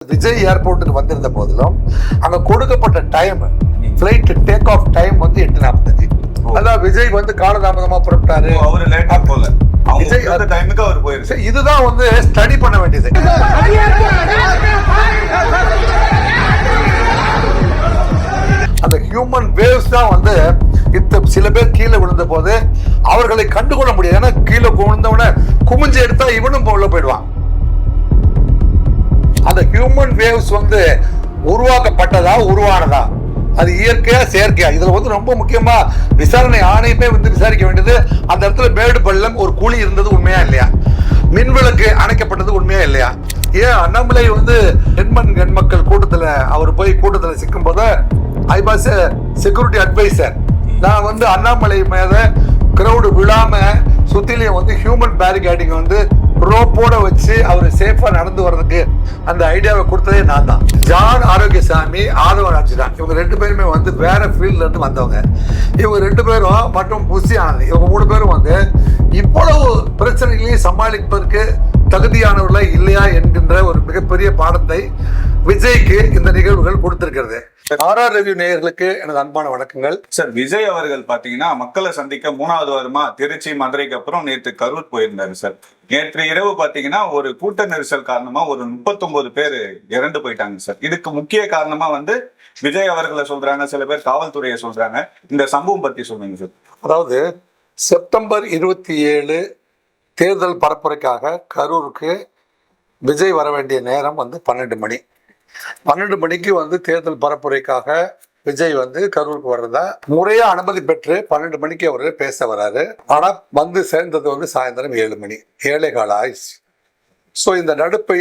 விஜய் ஏர்போர்ட்டுக்கு வந்திருந்த போதிலும் அங்க கொடுக்கப்பட்ட time flight take off time வந்து 8:45. அதான் விஜய் வந்து காலதாமதமா புறப்பட்டாரு. அவரு லேட்டா போல, விஜய் அந்த டைமுக்கு அவர் போயிருச்சு. இதுதான் வந்து ஸ்டடி பண்ண வேண்டியது. அந்த ஹியூமன் வேவ்ஸ் தான் வந்து சில பேர் கீழே விழுந்த போது அவர்களை கண்டுகொள்ள முடியாது. ஏன்னா கீழே விழுந்தவன குமிஞ்சு எடுத்தா இவனும் உள்ள போயிடுவான். அந்த ஹியூமன் வேவ்ஸ் வந்து உருவாக்கப்பட்டதா உருவானதா, அது இயற்கையா செயற்கையா, இதுல வந்து ரொம்ப முக்கியமா விசாரணை ஆணையமே வந்து விசாரிக்க வேண்டியது. அந்த இடத்துல மேடு பள்ளம் ஒரு குழி இருந்தது உண்மையா இல்லையா, மின்விளக்கு அணைக்கப்பட்டது உண்மையா இல்லையா, ஏன் அண்ணாமலை வந்து எண் மக்கள் கூட்டத்துல அவர் போய் கூட்டத்துல சிக்கும் போது ஐ வாஸ் செக்யூரிட்டி அட்வைசர், நான் வந்து அண்ணாமலை மேல கிரௌடு விழாம சுத்திலையும் வந்து ஹியூமன் பேரிகேடிங் வந்து ரோப்போட வச்சு அவர் சேஃபா நடந்து வர்றதுக்கு அந்த ஐடியாவை கொடுத்ததே நான் தான். ஜான் ஆரோக்கியசாமி, ஆதவன் அர்ஜுனா, இவங்க 2 பேருமே வந்து வேற ஃபீல்ட்ல இருந்து வந்தவங்க. இவங்க 2 பேரும் மற்றும் புஷி ஆனந்த், இவங்க 3 பேரும் வந்து இவ்வளவு பிரச்சனைகளையும் சமாளிப்பதற்கு தகுதியானவர்களா இல்லையா என்கின்ற ஒரு மிகப்பெரிய பாடத்தை விஜய்க்கு இந்த நிகழ்வுகள் கொடுத்திருக்கிறது. ஆர்ஆர் ரிவ்யூ நேயர்களுக்கு எனது அன்பான வணக்கங்கள். சார், விஜய் அவர்கள் பாத்தீங்கன்னா மக்களை சந்திக்க 3வது வாரமா திருச்சி, மதுரைக்கு அப்புறம் நேற்று கரூர் போயிருந்தாரு சார். நேற்று இரவு பாத்தீங்கன்னா ஒரு கூட்ட நெரிசல் காரணமா ஒரு 39 பேர் இறந்து போயிட்டாங்க சார். இதுக்கு முக்கிய காரணமா வந்து விஜய் அவர்களை சொல்றாங்க, சில பேர் காவல்துறையை சொல்றாங்க. இந்த சம்பவம் பத்தி சொல்லுங்க சார். அதாவது செப்டம்பர் 27 தேர்தல் பரப்புரைக்காக கரூருக்கு விஜய் வர வேண்டிய நேரம் வந்து 12 மணி. 12 மணிக்கு வந்து தேர்தல் பரப்புரைக்காக விஜய் வந்து கரூருக்கு வர்றதா முறையா அனுமதி பெற்று 12 மணிக்கு அவரு பேச வர்றாரு. ஆனா வந்து சேர்ந்தது வந்து சாயந்தரம் 7 மணி, 7:15 ஆயிடுச்சு. ஸோ இந்த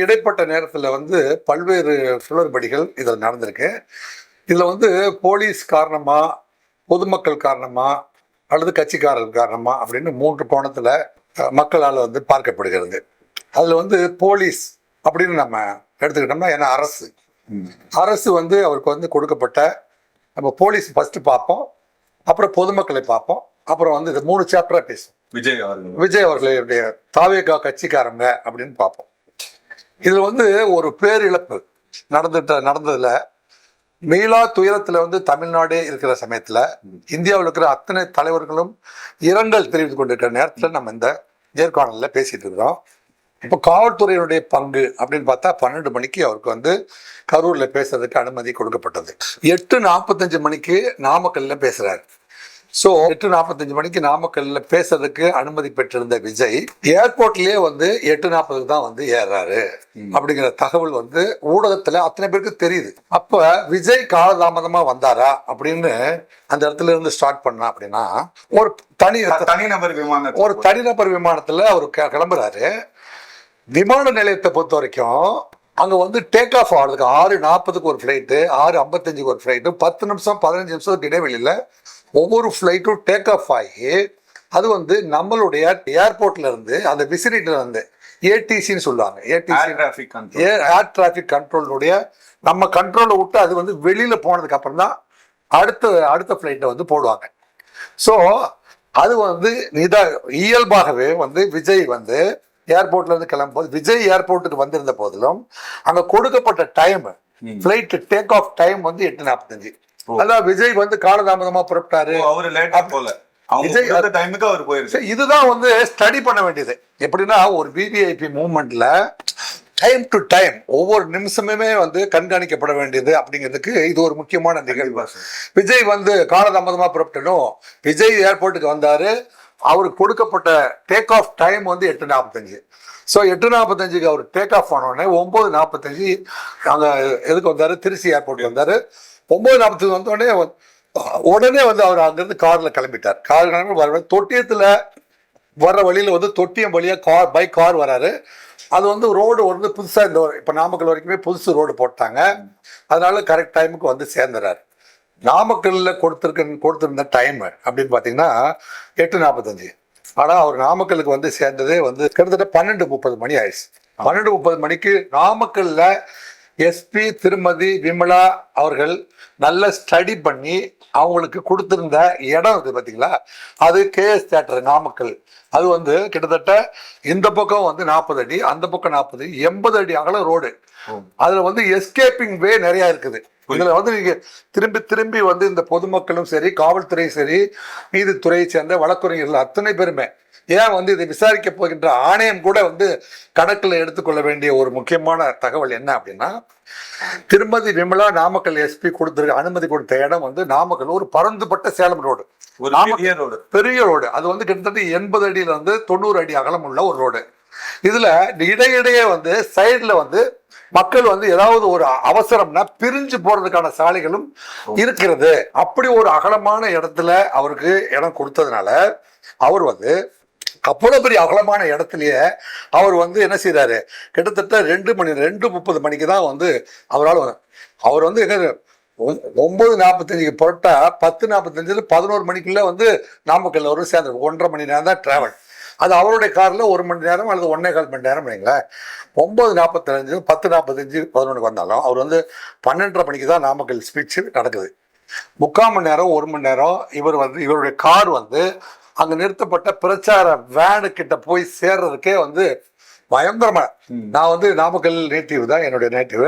இடைப்பட்ட நேரத்தில் வந்து பல்வேறு குளறுபடிகள் இதில் நடந்திருக்கு. இதில் வந்து போலீஸ் காரணமா, பொதுமக்கள் காரணமா, அல்லது கட்சிக்காரர்கள் காரணமா அப்படின்னு 3 கோணத்தில் மக்களால் வந்து பார்க்கப்படுகிறது. அதில் வந்து போலீஸ் அப்படின்னு நம்ம எடுத்துக்கிட்டோம்னா, ஏன்னா அரசு வந்து அவருக்கு வந்து கொடுக்கப்பட்ட, நம்ம போலீஸ் ஃபர்ஸ்ட் பார்ப்போம், அப்புறம் பொதுமக்களை பார்ப்போம், அப்புறம் வந்து இது 3 சாப்டரா பேசும். விஜய் அவர்களுடைய தாவேகா கட்சிக்காரங்க அப்படின்னு பார்ப்போம். இதுல வந்து ஒரு பேரிழப்பு நடந்ததுல மீளா துயரத்துல வந்து தமிழ்நாடே இருக்கிற சமயத்துல இந்தியாவில் இருக்கிற அத்தனை தலைவர்களும் இரங்கல் தெரிவித்துக் கொண்டிருக்கிற நேரத்துல நம்ம இந்த நேர்காணல்ல பேசிட்டு இருக்கிறோம். இப்போ காவல்துறையினுடைய பங்கு அப்படின்னு பார்த்தா 12 மணிக்கு அவருக்கு வந்து கரூர்ல பேசுறதுக்கு அனுமதி கொடுக்கப்பட்டது. 8:45 மணிக்கு நாமக்கல்ல பேசுறாரு. ஸோ 8:45 மணிக்கு நாமக்கல்ல பேசுறதுக்கு அனுமதி பெற்றிருந்த விஜய் ஏர்போர்ட்லயே வந்து 8:40 தான் வந்து ஏறாரு அப்படிங்கிற தகவல் வந்து ஊடகத்துல அத்தனை பேருக்கு தெரியுது. அப்ப விஜய் காலதாமதமா வந்தாரா அப்படின்னு அந்த இடத்துல இருந்து ஸ்டார்ட் பண்ணா அப்படின்னா, ஒரு தனிநபர் விமானத்துல அவர் கிளம்புறாரு. விமான நிலையத்தை பொறுத்த வரைக்கும் அங்க வந்து டேக் ஆஃப் ஆகிறதுக்கு 6:40 ஒரு ஃபிளைட்டு, 6:55 ஒரு ஃபிளைட்டு, 10 நிமிஷம் 15 நிமிஷத்துக்கு இடைவெளியில ஒவ்வொரு ஃபிளைட்டும் டேக் ஆஃப் ஆகி அது வந்து நம்மளுடைய ஏர்போர்ட்ல இருந்து அந்த விசினிட்டில இருந்து ஏடிசின்னு சொல்லுவாங்க, ஏர் டிராஃபிக் கண்ட்ரோலுடைய நம்ம கண்ட்ரோலை விட்டு அது வந்து வெளியில போனதுக்கு அப்புறம் தான் அடுத்த ஃபிளைட்டை வந்து போடுவாங்க. ஸோ அது வந்து இயல்பாகவே வந்து விஜய் வந்து ஏர்போர்ட்ல இருந்து கிளம்பும்போது, விஜய் ஏர்போர்ட்டுக்கு வந்திருந்த போதிலும் அங்க கொடுக்கப்பட்ட time flight take off time வந்து 8:45. அதான் விஜய் வந்து காலதாமதமா புறப்பட்டாரு. அவரு லேட்டா போல, விஜய் அந்த டைமுக்கு அவர் போயிருச்சு. இதுதான் வந்து ஸ்டடி பண்ண வேண்டியது. எப்படின்னா ஒரு விவிஐபி மூவ்மெண்ட்ல டைம் டு டைம் ஒவ்வொரு நிமிஷமுமே வந்து கண்காணிக்கப்பட வேண்டியது அப்படிங்கிறதுக்கு இது ஒரு முக்கியமான நிகழ்வு. விஜய் வந்து காலதாமதமா புறப்பட்டனும், விஜய் ஏர்போர்ட்டுக்கு வந்தாரு, அவருக்கு கொடுக்கப்பட்ட டேக் ஆஃப் டைம் வந்து 8:45. ஸோ 8:45க்கு அவர் டேக் ஆஃப் ஆனோடனே 9:45 அங்க எதுக்கு வந்தாரு, திருச்சி ஏர்போர்ட்டுக்கு வந்தாரு. 9:40 வந்தோடனே உடனே வந்து அவர் அங்கிருந்து கார்ல கிளம்பிட்டார். வர தொட்டியத்துல வர்ற வழியில வந்து தொட்டியம் வழியா பை கார் வராரு. அது வந்து ரோடு வந்து புதுசா இந்த இப்ப நாமக்கல் வரைக்குமே புதுசு ரோடு போட்டாங்க. அதனால கரெக்ட் டைமுக்கு வந்து சேர்ந்துறாரு. நாமக்கல்ல கொடுத்திருந்த டைம் அப்படின்னு பாத்தீங்கன்னா 8:45. ஆனா அவர் நாமக்கலுக்கு வந்து சேர்ந்ததே வந்து கிட்டத்தட்ட 12:30 மணி ஆயிடுச்சு. 12:30 மணிக்கு நாமக்கல்ல எஸ்பி திருமதி விமலா அவர்கள் நல்ல ஸ்டடி பண்ணி அவங்களுக்கு கொடுத்திருந்த இடம் இருக்கு பாத்தீங்களா, அது கேஎஸ் தியேட்டர் நாமக்கல். அது வந்து கிட்டத்தட்ட இந்த பக்கம் வந்து 40 அடி, அந்த பக்கம் 40 அடி, 80 அடி அகல ரோடு. அதுல வந்து எஸ்கேப்பிங் வே நிறைய இருக்குது. இதுல வந்து நீங்க திரும்பி திரும்பி வந்து இந்த பொதுமக்களும் சரி, காவல்துறையும் சரி, நீதித்துறையை சேர்ந்த வழக்கறிஞர்கள் அத்தனை பேருமே ஏன் வந்து இதை விசாரிக்க போகின்ற ஆணையம் கூட வந்து கணக்கில் எடுத்துக்கொள்ள வேண்டிய ஒரு முக்கியமான தகவல் என்ன அப்படின்னா, திருமதி விமலா நாமக்கல் எஸ்பி கொடுத்திருக்க அனுமதி கொடுத்த இடம் வந்து நாமக்கல் ஒரு பரந்துபட்ட சேலம் ரோடு, பெரிய ரோடு. அது வந்து கிட்டத்தட்ட 80 அடியில வந்து 90 அடி அகலம் உள்ள ஒரு ரோடு. இதுல இடையிடையே வந்து சைடுல வந்து மக்கள் வந்து ஏதாவது ஒரு அவசரம்னா பிரிஞ்சு போறதுக்கான சாலைகளும் இருக்கிறது. அப்படி ஒரு அகலமான இடத்துல அவருக்கு இடம் கொடுத்ததுனால அவர் வந்து அவ்வளவு பெரிய அகலமான இடத்துலயே அவர் வந்து என்ன செய்யறாரு, கிட்டத்தட்ட 2:30 மணிக்கு தான் வந்து அவரால் அவர் வந்து 9:45 புறட்டா 10:45 11 மணிக்குள்ள வந்து நாமக்கல்ல வரும் சேர்ந்து 1.5 மணி நேரம் தான் டிராவல். அது அவருடைய கார்ல 1 மணி நேரம் அல்லது 1.25 மணி நேரம் வைங்களேன். 9:45 10:45 11 வந்தாலும் அவர் வந்து 12:30 மணிக்கு தான் நாமக்கல் ஸ்பீச் நடக்குது. 3/4 மணி நேரம் 1 மணி நேரம் இவர் வந்து இவருடைய கார் வந்து அங்க நிறுத்தப்பட்ட பிரச்சார வேனு கிட்ட போய் சேர்றதுக்கே வந்து பயங்கரமா. நான் வந்து நாமக்கல் நேட்டிவ் தான், என்னுடைய நேட்டிவ்.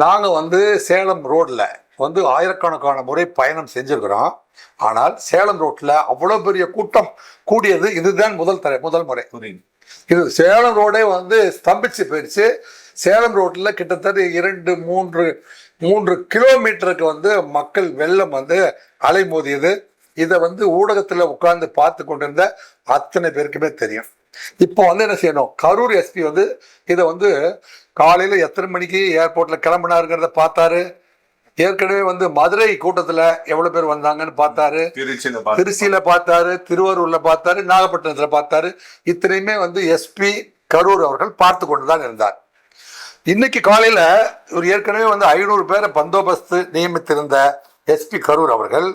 நாங்க வந்து சேலம் ரோட்ல வந்து ஆயிரக்கணக்கான முறை பயணம் செஞ்சிருக்கிறோம். ஆனால் சேலம் ரோட்ல அவ்வளவு பெரிய கூட்டம் கூடியது இதுதான் முதல் முறை. இது சேலம் ரோடே வந்து ஸ்தம்பிச்சு போயிடுச்சு. சேலம் ரோட்ல கிட்டத்தட்ட 2-3 கிலோமீட்டருக்கு வந்து மக்கள் வெள்ளம் வந்து அலைமோதியது. இதை வந்து ஊடகத்துல உட்கார்ந்து பார்த்து கொண்டிருந்த அத்தனை பேருக்குமே தெரியும். இப்போ வந்து என்ன செய்யணும், கரூர் எஸ்பி வந்து இதை வந்து காலையில எத்தனை மணிக்கு ஏர்போர்ட்ல கிளம்பினாருங்கிறத பார்த்தாரு. ஏற்கனவே வந்து மதுரை கூட்டத்துல எவ்வளவு பேர் வந்தாங்கன்னு பார்த்தாரு, திருச்சியில பார்த்தாரு, திருவாரூர்ல பார்த்தாரு, நாகப்பட்டினத்துல பார்த்தாரு. இத்தனையுமே வந்து எஸ்பி கரூர் அவர்கள் பார்த்து கொண்டுதான் இருந்தார். இன்னைக்கு காலையில ஒரு ஏற்கனவே வந்து 500 பேரை பந்தோபஸ்து நியமித்திருந்த எஸ்பி கரூர் அவர்கள்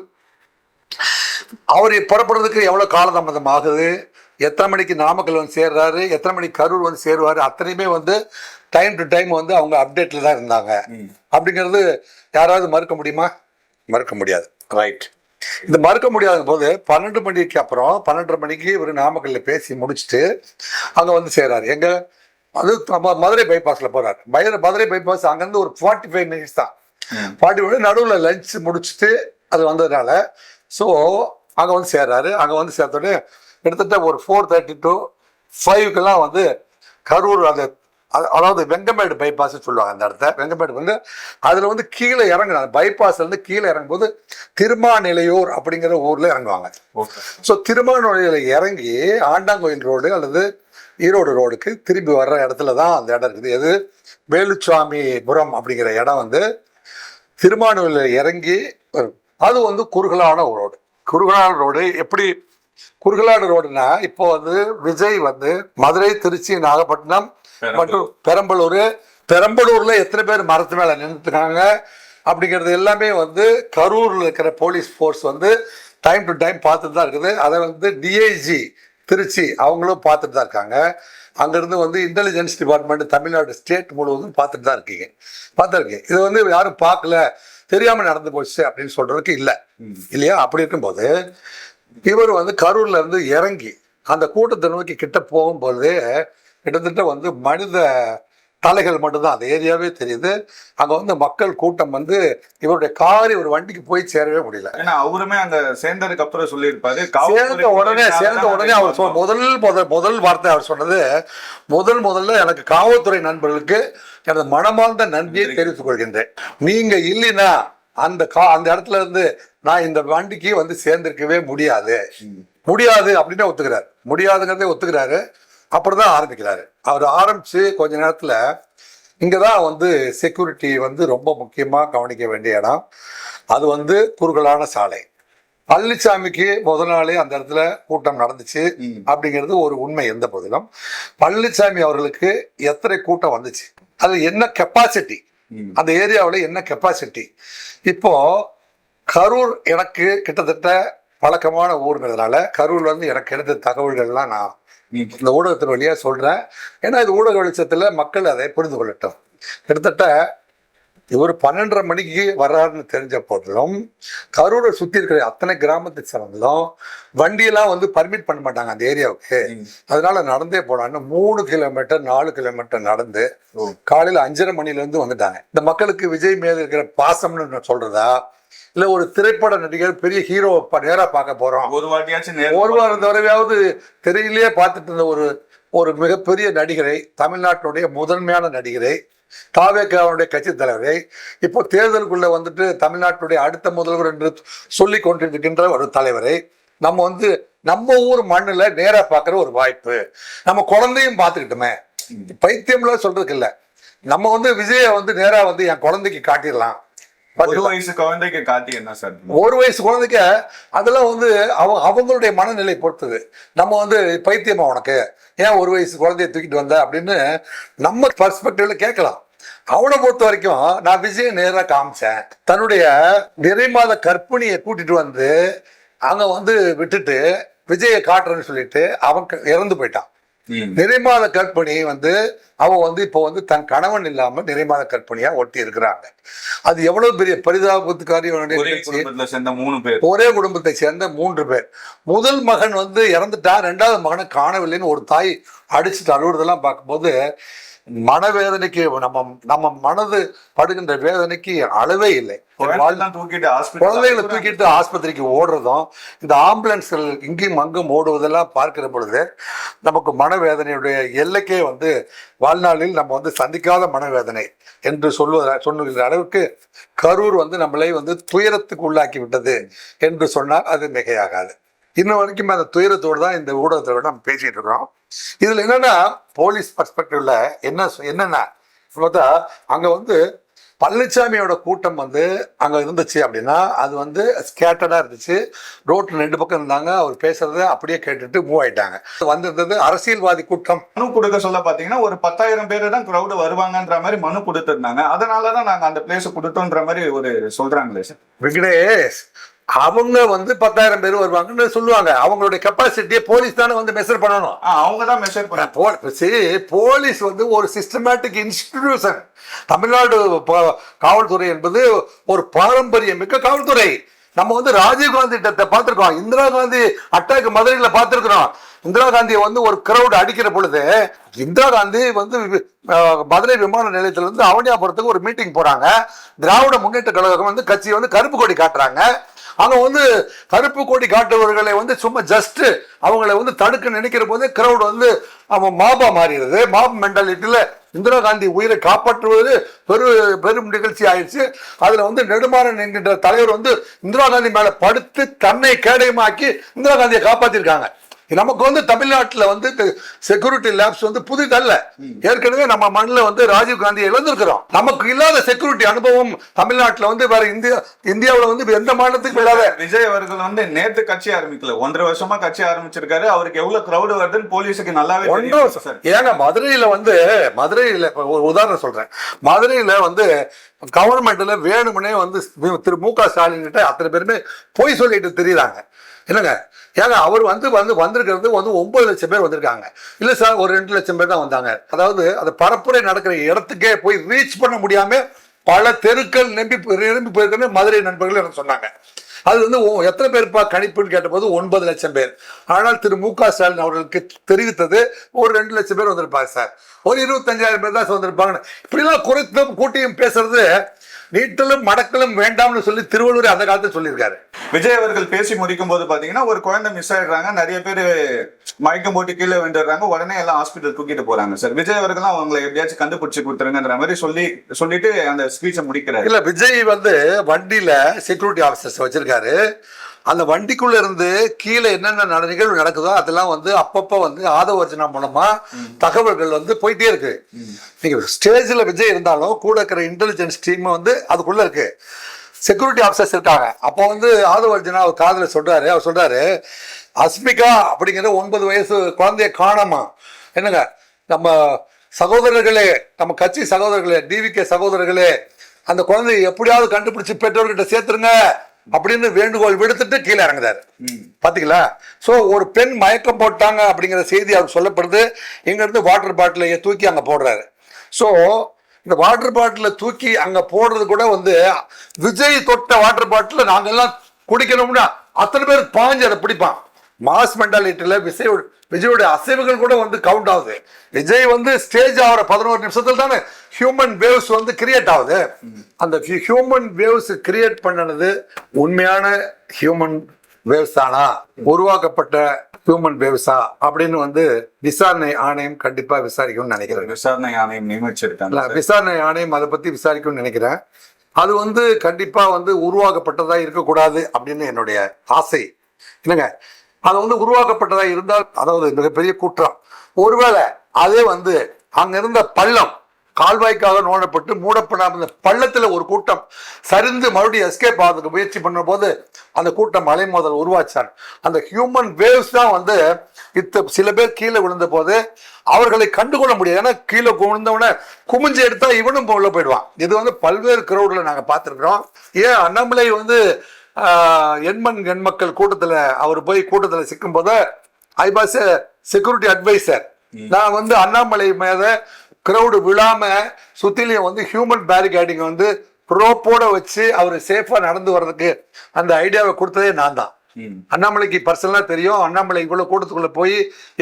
அவர் புறப்படுறதுக்கு எவ்வளவு காலதாமதம் ஆகுது, எத்தனை மணிக்கு நாமக்கல் வந்து சேர்றாரு, எத்தனை மணிக்கு கரூர் வந்து சேருவாரு, அத்தனையுமே வந்து டைம் டு டைம் வந்து அவங்க அப்டேட்ல தான் இருந்தாங்க. அப்படிங்கிறது யாராவது மறுக்க முடியுமா? மறுக்க முடியாது. ரைட். இது மறுக்க முடியாத போது 12 மணிக்கு அப்புறம் 12:30 மணிக்கு இவர் நாமக்கல்ல பேசி முடிச்சுட்டு அங்க வந்து சேர்றாரு. எங்க அது மதுரை பைபாஸ்ல போறாரு. மதுரை பைபாஸ் அங்கிருந்து ஒரு 45 மினிட்ஸ் தான். 40 மினிட் நடுவில் லஞ்ச் முடிச்சுட்டு அது வந்ததுனால ஸோ அங்கே வந்து சேர்றாரு. அங்கே வந்து சேர்த்தோடனே கிட்டத்தட்ட ஒரு 4:30 to 5 வந்து கரூர் அந்த அதாவது வெங்கமேடு பைபாஸ் சொல்லுவாங்க. அந்த இடத்த வெங்கமேடு வந்து அதில் வந்து கீழே இறங்குறாங்க. பைபாஸ்ல இருந்து கீழே இறங்கும்போது திருமாநிலையூர் அப்படிங்கிற ஊர்ல இறங்குவாங்க. ஸோ திருமாநிலையூர்ல இறங்கி ஆண்டாங்கோயில் ரோடு அல்லது ஈரோடு ரோடுக்கு திரும்பி வர்ற இடத்துல தான் அந்த இடம் இருக்குது. எது வேலுச்சாமிபுரம் அப்படிங்கிற இடம் வந்து திருமாநிலையூர்ல இறங்கி அது வந்து குறுகலான ரோடு. குறுகலான ரோடு எப்படி குறுகலான ரோடுனா, இப்போ வந்து விஜய் வந்து மதுரை, திருச்சி, நாகப்பட்டினம் மற்றும் பெரம்பலூர்ல எத்தனை பேர் மரத்து மேல நின்றுட்டுருக்காங்க அப்படிங்கிறது எல்லாமே வந்து கரூர்ல இருக்கிற போலீஸ் ஃபோர்ஸ் வந்து டைம் டு டைம் பார்த்துட்டு தான் இருக்குது. அதை வந்து டிஐஜி திருச்சி அவங்களும் பார்த்துட்டு தான் இருக்காங்க. அங்கிருந்து வந்து இன்டெலிஜென்ஸ் டிபார்ட்மெண்ட் தமிழ்நாடு ஸ்டேட் முழுவதும் பார்த்துட்டு தான் பார்த்துருக்கீங்க. இது வந்து யாரும் பார்க்கல, தெரியாம நடந்து போச்சு அப்படின்னு சொல்றதுக்கு இல்லை இல்லையா? அப்படி இருக்கும்போது இவர் வந்து கரூர்ல இருந்து இறங்கி அந்த கூட்டத்தை நோக்கி கிட்ட போகும்போது கிட்டத்தட்ட வந்து மனித தலைகள் மட்டும்தான் அந்த ஏரியாவே தெரியுது. அங்க வந்து மக்கள் கூட்டம் வந்து இவருடைய கார் ஒரு வண்டிக்கு போய் சேரவே முடியல. ஏன்னா அவருமே அந்த சேர்ந்ததுக்கு அப்புறம் சொல்லியிருப்பாரு. சேர்ந்த உடனே அவர் முதல் வார்த்தை அவர் சொன்னது, முதல்ல எனக்கு காவல்துறை நண்பர்களுக்கு எனது மனமார்ந்த நன்றியை தெரிவித்துக் கொள்கின்றேன். நீங்க இல்லைன்னா அந்த இடத்துல இருந்து நான் இந்த வண்டிக்கு வந்து சேர்ந்திருக்கவே முடியாது அப்படின்னு ஒத்துக்கிறாரு. முடியாதுங்கிறதே ஒத்துக்கிறாரு. அப்படிதான் ஆரம்பிக்கிறாரு. அவர் ஆரம்பிச்சு கொஞ்ச நேரத்துல இங்கதான் வந்து செக்யூரிட்டி வந்து ரொம்ப முக்கியமா கவனிக்க வேண்டிய இடம். அது வந்து குறுகலான சாலை. பழனிசாமிக்கு முதல் நாளே அந்த இடத்துல கூட்டம் நடந்துச்சு அப்படிங்கிறது ஒரு உண்மை. எந்த போதிலும் பழனிசாமி அவர்களுக்கு எத்தனை கூட்டம் வந்துச்சு, அது என்ன கெப்பாசிட்டி, அந்த ஏரியாவில் என்ன கெப்பாசிட்டி. இப்போ கரூர் எனக்கு கிட்டத்தட்ட பழக்கமான ஊருங்கிறதுனால கரூர் வந்து எனக்கு கிடைத்த தகவல்கள்லாம் நான் இந்த ஊடகத்தின் வழியா சொல்றேன். ஏன்னா இது ஊடக வெளிச்சத்துல மக்கள் அதை புரிந்து கொள்ளட்டும். கிட்டத்தட்ட இவர் 12:30 மணிக்கு வர்றாருன்னு தெரிஞ்ச போதிலும் கரூரை சுத்தி இருக்கிற அத்தனை கிராமத்தை சேர்ந்ததும் வண்டியெல்லாம் வந்து பர்மிட் பண்ண மாட்டாங்க அந்த ஏரியாவுக்கு. அதனால நடந்தே போனான்னு 3 கிலோமீட்டர் 4 கிலோமீட்டர் நடந்து காலையில 5:30 மணில இருந்து வந்துட்டாங்க. இந்த மக்களுக்கு விஜய் மேல இருக்கிற பாசம்னு நான் சொல்றதா, இல்ல ஒரு திரைப்பட நடிகர் பெரிய ஹீரோ நேரா பார்க்க போறோம், ஒரு வாட்டியாச்சும் ஒரு வாரம் தடவையாவது தெரியலையே பார்த்துட்டு இருந்த ஒரு மிகப்பெரிய நடிகரை, தமிழ்நாட்டினுடைய முதன்மையான நடிகரை, தாவேக்காவுடைய கட்சி தலைவரை இப்போ தேர்தலுக்குள்ள வந்துட்டு தமிழ்நாட்டுடைய அடுத்த முதல்வர் என்று சொல்லி கொண்டிருக்கின்ற ஒரு தலைவரை நம்ம வந்து நம்ம ஊர் மண்ணுல நேரா பார்க்கிற ஒரு வாய்ப்பு. நம்ம குழந்தையும் பார்த்துக்கிட்டோமே, பைத்தியம்ல சொல்றதுக்கு இல்ல, நம்ம வந்து விஜய வந்து நேரா வந்து என் குழந்தைக்கு காட்டிடலாம். ஒரு வயசு குழந்தைக்கு காட்டி என்ன சார்? ஒரு வயசு குழந்தைக்கு அதெல்லாம் வந்து அவங்களுடைய மனநிலை பொறுத்தது. நம்ம வந்து பைத்தியமா உனக்கு ஏன் ஒரு வயசு குழந்தைய தூக்கிட்டு வந்த அப்படின்னு நம்ம பர்ஸ்பெக்டிவ்ல கேட்கலாம். அவனை பொறுத்த வரைக்கும் நான் விஜய் நேரா காமிச்சேன், தன்னுடைய நிறைமாத கர்ப்பிணியை கூட்டிட்டு வந்து அங்க வந்து விட்டுட்டு விஜயை காட்டுறேன்னு சொல்லிட்டு அவன் இறந்து போயிட்டான். நிறைமாத கற்பிணி வந்து அவ வந்து இப்போ வந்து தன் கணவன் இல்லாம நிறைமாத கற்பிணியா ஒட்டி இருக்கிறாங்க. அது எவ்வளவு பெரிய பரிதாபத்துக்காரி. ஒரே குடும்பத்தை சேர்ந்த 3 பேர். முதல் மகன் வந்து இறந்துட்டா, 2வது மகனை காணவில்லைன்னு ஒரு தாய் அடிச்சுட்டு அழுவுறதெல்லாம் பார்க்கும்போது மனவேதனைக்கு நம்ம மனது படுகின்ற வேதனைக்கு அளவே இல்லை. குழந்தைகளை தூக்கிட்டு ஆஸ்பத்திரிக்கு ஓடுறதும் இந்த ஆம்புலன்ஸ்கள் இங்கேயும் அங்கும் ஓடுவதெல்லாம் பார்க்கிற பொழுது நமக்கு மனவேதனையுடைய எல்லைக்கே வந்து வாழ்நாளில் நம்ம வந்து சந்திக்காத மனவேதனை என்று சொல்லுகிற அளவுக்கு கரூர் வந்து நம்மளை வந்து துயரத்துக்கு உள்ளாக்கி விட்டது என்று சொன்னால் அது மிகையாகாது. இன்னும் வரைக்கும் அந்த துயரத்தோடு தான் இந்த ஊடகத்தோட நம்ம பேசிட்டு இருக்கோம். இதுல என்னன்னா போலீஸ் பர்ஸ்பெக்டிவ்ல என்னன்னா பார்த்தா அங்க வந்து பழனிசாமியோட கூட்டம் வந்து அங்க இருந்துச்சு அப்படின்னா அது வந்து ஸ்கேட்டர்டா இருந்துச்சு. ரோட்ல 2 பக்கம் இருந்தாங்க, அவர் பேசுறத அப்படியே கேட்டுட்டு மூவ் ஆயிட்டாங்க. வந்திருந்தது அரசியல்வாதி கூட்டம். மனு கொடுக்க சொல்ல பாத்தீங்கன்னா ஒரு 10,000 பேர் தான் கிரௌடு வருவாங்கன்ற மாதிரி மனு கொடுத்திருந்தாங்க. அதனாலதான் நாங்க அந்த பிளேஸ் கொடுத்தோன்ற மாதிரி ஒரு சொல்றாங்களே சார். விக்னேஷ், அவங்க வந்து 10,000 பேர் வருவாங்கன்னு சொல்லுவாங்க. அவங்களுடைய கெப்பாசிட்டியை போலீஸ் தானே வந்து மெஷர் பண்ணணும். அவங்க தான் மெஷர் பண்ண. போலீஸ் வந்து ஒரு சிஸ்டமேட்டிக் இன்ஸ்டிடியூஷன். தமிழ்நாடு காவல்துறை என்பது ஒரு பாரம்பரியமிக்க காவல்துறை. நம்ம வந்து ராஜீவ்காந்தி திட்டத்தை பார்த்திருக்கோம், இந்திரா காந்தி அட்டாக் மதுரையில பார்த்திருக்கிறோம். இந்திரா காந்தியை வந்து ஒரு கிரௌட் அடிக்கிற பொழுது இந்திரா காந்தி வந்து மதுரை விமான நிலையத்துல இருந்து அவனியாபுரத்துக்கு ஒரு மீட்டிங் போறாங்க. திராவிட முன்னேற்ற கழகம் வந்து கட்சி வந்து கருப்பு கொடி காட்டுறாங்க. அவங்க வந்து கருப்பு கொடி காட்டுபவர்களை வந்து சும்மா ஜஸ்ட் அவங்களை வந்து தடுக்க நினைக்கிற போது கிரௌட் வந்து அவன் மாபா மாறிடுது. மாப் மென்டாலிட்டியில இந்திரா காந்தி உயிரை காப்பாற்றுவது பெரும் நிகழ்ச்சி ஆயிடுச்சு. அதுல வந்து நெடுமாறன் என்கின்ற தலைவர் வந்து இந்திரா காந்தி மேல படுத்து தன்னை கேடயமாக்கி இந்திரா காந்தியை காப்பாத்திருக்காங்க. நமக்கு வந்து தமிழ்நாட்டில் வந்து செக்யூரிட்டி லேப்ஸ் வந்து புதிதல்ல. ஏற்கனவே நம்ம மண்ணில் வந்து ராஜீவ் காந்தியை இழந்திருக்கிறோம். நமக்கு இல்லாத செக்யூரிட்டி அனுபவம் தமிழ்நாட்டில் வந்து வேற இந்தியாவில் வந்து எந்த மாநிலத்துக்கும் இல்லாத. விஜய் அவர்கள் வந்து நேற்று கட்சி ஆரம்பிக்கல, 1.5 வருஷமா கட்சி ஆரம்பிச்சிருக்காரு. அவருக்கு எவ்வளவு கிரௌடு வருதுன்னு போலீஸுக்கு நல்லாவே 1.5 வருஷம். ஏங்க மதுரையில ஒரு உதாரணம் சொல்றேன். மதுரையில வந்து கவர்மெண்ட்ல வேணும்னே வந்து திரு மு.க. ஸ்டாலின் கிட்ட அத்தனை பேருமே பொய் சொல்லிட்டு தெரியுறாங்க. என்னங்க ஏங்க அவர் வந்திருக்கிறது வந்து 9 லட்சம் பேர் வந்திருக்காங்க. இல்ல சார், ஒரு 2 லட்சம் பேர் தான் வந்தாங்க. அதாவது அந்த பரப்புரை நடக்கிற இடத்துக்கே போய் ரீச் பண்ண முடியாம பல தெருக்கள் நிரம்பி போயிருக்கேன்னு மதுரை நண்பர்கள் எனக்கு சொன்னாங்க. அது வந்து எத்தனை பேர் கணிப்புன்னு கேட்டபோது 9 லட்சம் பேர். ஆனால் திரு மு.க. ஸ்டாலின் அவர்களுக்கு தெரிவித்தது ஒரு 2 லட்சம் பேர் வந்திருப்பாங்க சார், ஒரு 25,000 பேர் தான் வந்திருப்பாங்க. இப்படிலாம் குறைத்தும் கூட்டியும் பேசுறது நீட்டலும் மடக்கலும் வேண்டாம்னு சொல்லி திருவள்ளுவர் அந்த காலத்தில் சொல்லியிருக்காரு. விஜய் அவர்கள் பேசி முடிக்கும் போது பாத்தீங்கன்னா ஒரு குழந்தை மிஸ் ஆயிடுறாங்க, நிறைய பேர் மயக்கம் போட்டு கீழே விழுந்துடுறாங்க, உடனே எல்லாம் ஹாஸ்பிட்டல் தூக்கிட்டு போறாங்க சார். விஜய் அவர்கள் அவங்களை எப்படியாச்சும் கண்டுபிடிச்சு கொடுத்துருங்கன்ற மாதிரி சொல்லிட்டு அந்த ஸ்பீச்சை முடிக்கிறாரு. இல்ல, விஜய் வந்து வண்டியில செக்யூரிட்டி ஆபீசர்ஸ் வச்சிருக்காரு. அந்த வண்டிக்குள்ள இருந்து கீழே என்னென்ன நிகழ்வு நடக்குதோ அதெல்லாம் வந்து அப்பப்ப வந்து ஆதவர்ஜனா மூலமா தகவல்கள் வந்து போயிட்டே இருக்கு. நீங்க ஸ்டேஜ்ல விஜய் இருந்தாலும் கூட இருக்கிற இன்டெலிஜென்ஸ் டீம் வந்து அதுக்குள்ள இருக்கு, செக்யூரிட்டி ஆஃபீஸர்ஸ் இருக்காங்க. அப்போ வந்து ஆதவர்ஜனா அவர் காதுல சொல்றாரு, அவர் சொல்றாரு அஸ்மிகா அப்படிங்கிற 9 வயசு குழந்தைய காணாமா. என்னங்க நம்ம சகோதரர்களே, நம்ம கட்சி சகோதரர்களே, டிவிகே சகோதரர்களே, அந்த குழந்தைய எப்படியாவது கண்டுபிடிச்சு பெற்றோர்கிட்ட சேர்த்துருங்க அப்படின்னு வேண்டுகோள் விடுத்துட்டு கீழே இறங்குறாரு. பாத்தீங்களா? சோ ஒரு பெண் மயக்கம் போட்டாங்க அப்படிங்கிற செய்தி அவர் சொல்லப்படுது. இங்க இருந்து வாட்டர் பாட்டிலை தூக்கி அங்க போடுறாரு. சோ இந்த வாட்டர் பாட்டில தூக்கி அங்க போடுறது கூட வந்து விஜய் தொட்ட வாட்டர் பாட்டில நாங்கெல்லாம் குடிக்கணும்னா அத்தனை பேர் பாஞ்சு அதை பிடிப்பான். மாஸ் மென்டாலிட்டியில விஜயோட அசைவுகள் கூட வந்து கவுண்ட் ஆகுது. விஜய் வந்து ஸ்டேஜ் ஆகிற 11 நிமிஷத்துல தானே ஹியூமன் வேவ்ஸ் வந்து கிரியேட் ஆகுது. அந்த ஹியூமன் வேவ்ஸ் கிரியேட் பண்ணது உண்மையான ஹியூமன் வேவ்ஸ் தானா, உருவாக்கப்பட்ட ஹியூமன் வேவ்ஸா அப்படின்னு வந்து விசாரணை ஆணையம் கண்டிப்பா விசாரிக்கும்னு நினைக்கிறேன். விசாரணை ஆணையம் நியமிச்சிருக்காங்க. விசாரணை ஆணையம் அதை பத்தி விசாரிக்கும்னு நினைக்கிறேன். அது வந்து கண்டிப்பா வந்து உருவாக்கப்பட்டதா இருக்கக்கூடாது அப்படின்னு என்னுடைய ஆசை. என்னங்க, அது வந்து உருவாக்கப்பட்டதா இருந்தால் அதாவது மிகப்பெரிய குற்றம். ஒருவேளை அதே வந்து அங்க இருந்த பள்ளம் கால்வாய்க்காக நோண்டப்பட்டு மூடப்படாம பள்ளத்துல ஒரு கூட்டம் சரிந்து மறுபடியும் எஸ்கேப் ஆகிறதுக்கு முயற்சி பண்ண போது அந்த கூட்டம் மலை மோதல் உருவாச்சார். அந்த ஹியூமன் வேவ்ஸ் தான் வந்து சில பேர் கீழே விழுந்த போது அவர்களை கண்டுகொள்ள முடியாது. ஏன்னா கீழே விழுந்தவன குமிஞ்சு எடுத்தா இவனும் உள்ள போயிடுவான். இது வந்து பல்வேறு கிரௌட்ல நாங்க பார்த்துருக்கிறோம். ஏன் அண்ணாமலை வந்து எண்மக்கள் கூட்டத்துல அவர் போய் கூட்டத்துல சிக்கும் போது ஐ வாஸ் செக்யூரிட்டி அட்வைசர். நான் வந்து அண்ணாமலை மேல கிரௌடு விழாம சுத்திலையும் வந்து ஹியூமன் பேரிகேடிங் வந்து ரோப்போட வச்சு அவர் சேஃபா நடந்து வர்றதுக்கு அந்த ஐடியாவை கொடுத்ததே நான் தான். அண்ணாமலைக்கு பர்சனலா தெரியும் அண்ணாமலை இவ்வளவு கூட்டத்துக்குள்ள போய்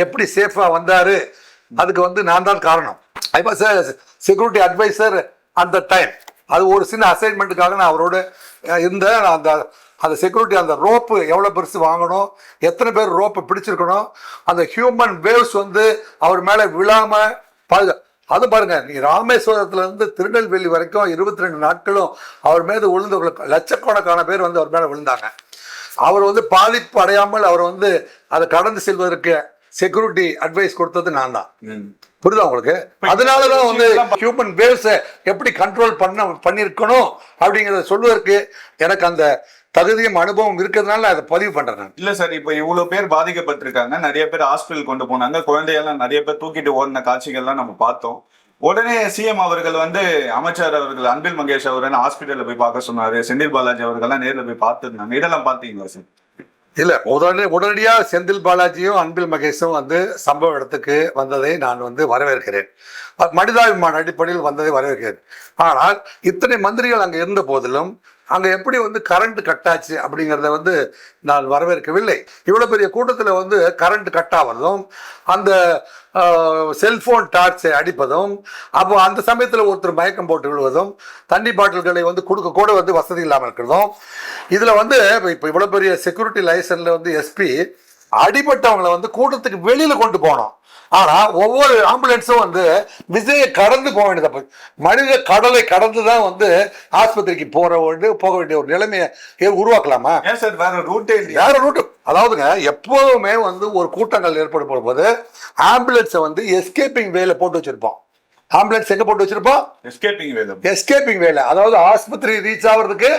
எப்படி சேஃபா வந்தாரு, அதுக்கு வந்து நான் தான் காரணம். I was security advisor at the time. அது ஒரு சின்ன அசைன்மெண்ட்டுக்காக நான் அவரோட இருந்தேன். அந்த செக்யூரிட்டி அந்த ரோப்பு எவ்வளோ பெருசு வாங்கணும், எத்தனை பேர் ரோப்பை பிடிச்சிருக்கணும், அந்த ஹியூமன் வேவ்ஸ் வந்து அவர் மேலே விழாமல் அது பாருங்க. நீ ராமேஸ்வரத்துல இருந்து திருநெல்வேலி வரைக்கும் 22 நாட்களும் அவர் மீது விழுந்த லட்சக்கணக்கான பேர் வந்து அவர் மேலே விழுந்தாங்க. அவர் வந்து பாதிப்பு அடையாமல் அவர் வந்து அதை கடந்து செல்வதற்கு செக்யூரிட்டி அட்வைஸ் கொடுத்தது நான் தான். புரியுதா உங்களுக்கு? அதனாலதான் வந்து ஹியூமன் வேவ்ஸை எப்படி கண்ட்ரோல் பண்ணிருக்கணும் அப்படிங்கறத சொல்வதற்கு எனக்கு அந்த தகுதியும் அனுபவம் இருக்கிறதுனால அதை பதிவு பண்றேன். இல்ல சார், இப்ப இவ்வளவு பேர் பாதிக்கப்பட்டிருக்காங்க, நிறைய பேர் ஹாஸ்பிட்டல் கொண்டு போனாங்க, குழந்தையெல்லாம் நிறைய பேர் தூக்கிட்டு ஓடின காட்சிகள்லாம் நம்ம பார்த்தோம். உடனே சிஎம் அவர்கள் வந்து அமைச்சர் அவர்கள் அன்பில் மகேஷ் அவர்கள் ஹாஸ்பிட்டல்ல போய் பார்க்க சொன்னாரு. செந்தில் பாலாஜி அவர்கள்லாம் நேரில் போய் பார்த்துருந்தாங்க. இதெல்லாம் பார்த்தீங்களா சார்? இல்ல, உடனடியா செந்தில் பாலாஜியும் அன்பில் மகேஷும் வந்து சம்பவ இடத்துக்கு வந்ததை நான் வந்து வரவேற்கிறேன். மனிதாபிமான அடிப்படையில் வந்ததை வரவேற்கிறேன். ஆனால் இத்தனை மந்திரிகள் அங்க இருந்த போதிலும் அங்க எப்படி வந்து கரண்ட் கட் ஆச்சு அப்படிங்கிறத வந்து நான் வரவேற்கவில்லை. இவ்வளவு பெரிய கூட்டத்தில் வந்து கரண்ட் கட் ஆவதும் அந்த செல்போன் டார்ச்சை அடிப்பதும், அப்போ அந்த சமயத்தில் ஒருத்தர் மயக்கம் போட்டு விழுவதும், தண்ணி பாட்டில்களை வந்து கொடுக்க கூட வந்து வசதி இல்லாமல் இருக்கிறதும், இதுல வந்து இப்போ இவ்வளவு பெரிய செக்யூரிட்டி லைசன்ஸ்ல வந்து எஸ்பி அடிபட்டவங்களை வந்து கூட்டத்துக்கு வெளியில கொண்டு போனோம். ஆனா ஒவ்வொரு ஆம்புலன்ஸும் வந்து விஜயை கடந்து போக வேண்டியது, மனித கடலை கடந்துதான் வந்து ஆஸ்பத்திரிக்கு போக வேண்டிய ஒரு நிலைமையை உருவாக்கலாமா? வேற ரூட்டு. அதாவதுங்க, எப்போதுமே வந்து ஒரு கூட்டங்கள் ஏற்படும் போது ஆம்புலன்ஸை வந்து எஸ்கேப்பிங் வேல போட்டு வச்சிருப்போம். ஆம்புலன்ஸ் எங்க போட்டு வச்சிருப்போம்? எஸ்கேப்பிங் வேல. அதாவது ஆஸ்பத்திரி ரீச் ஆகுறதுக்கு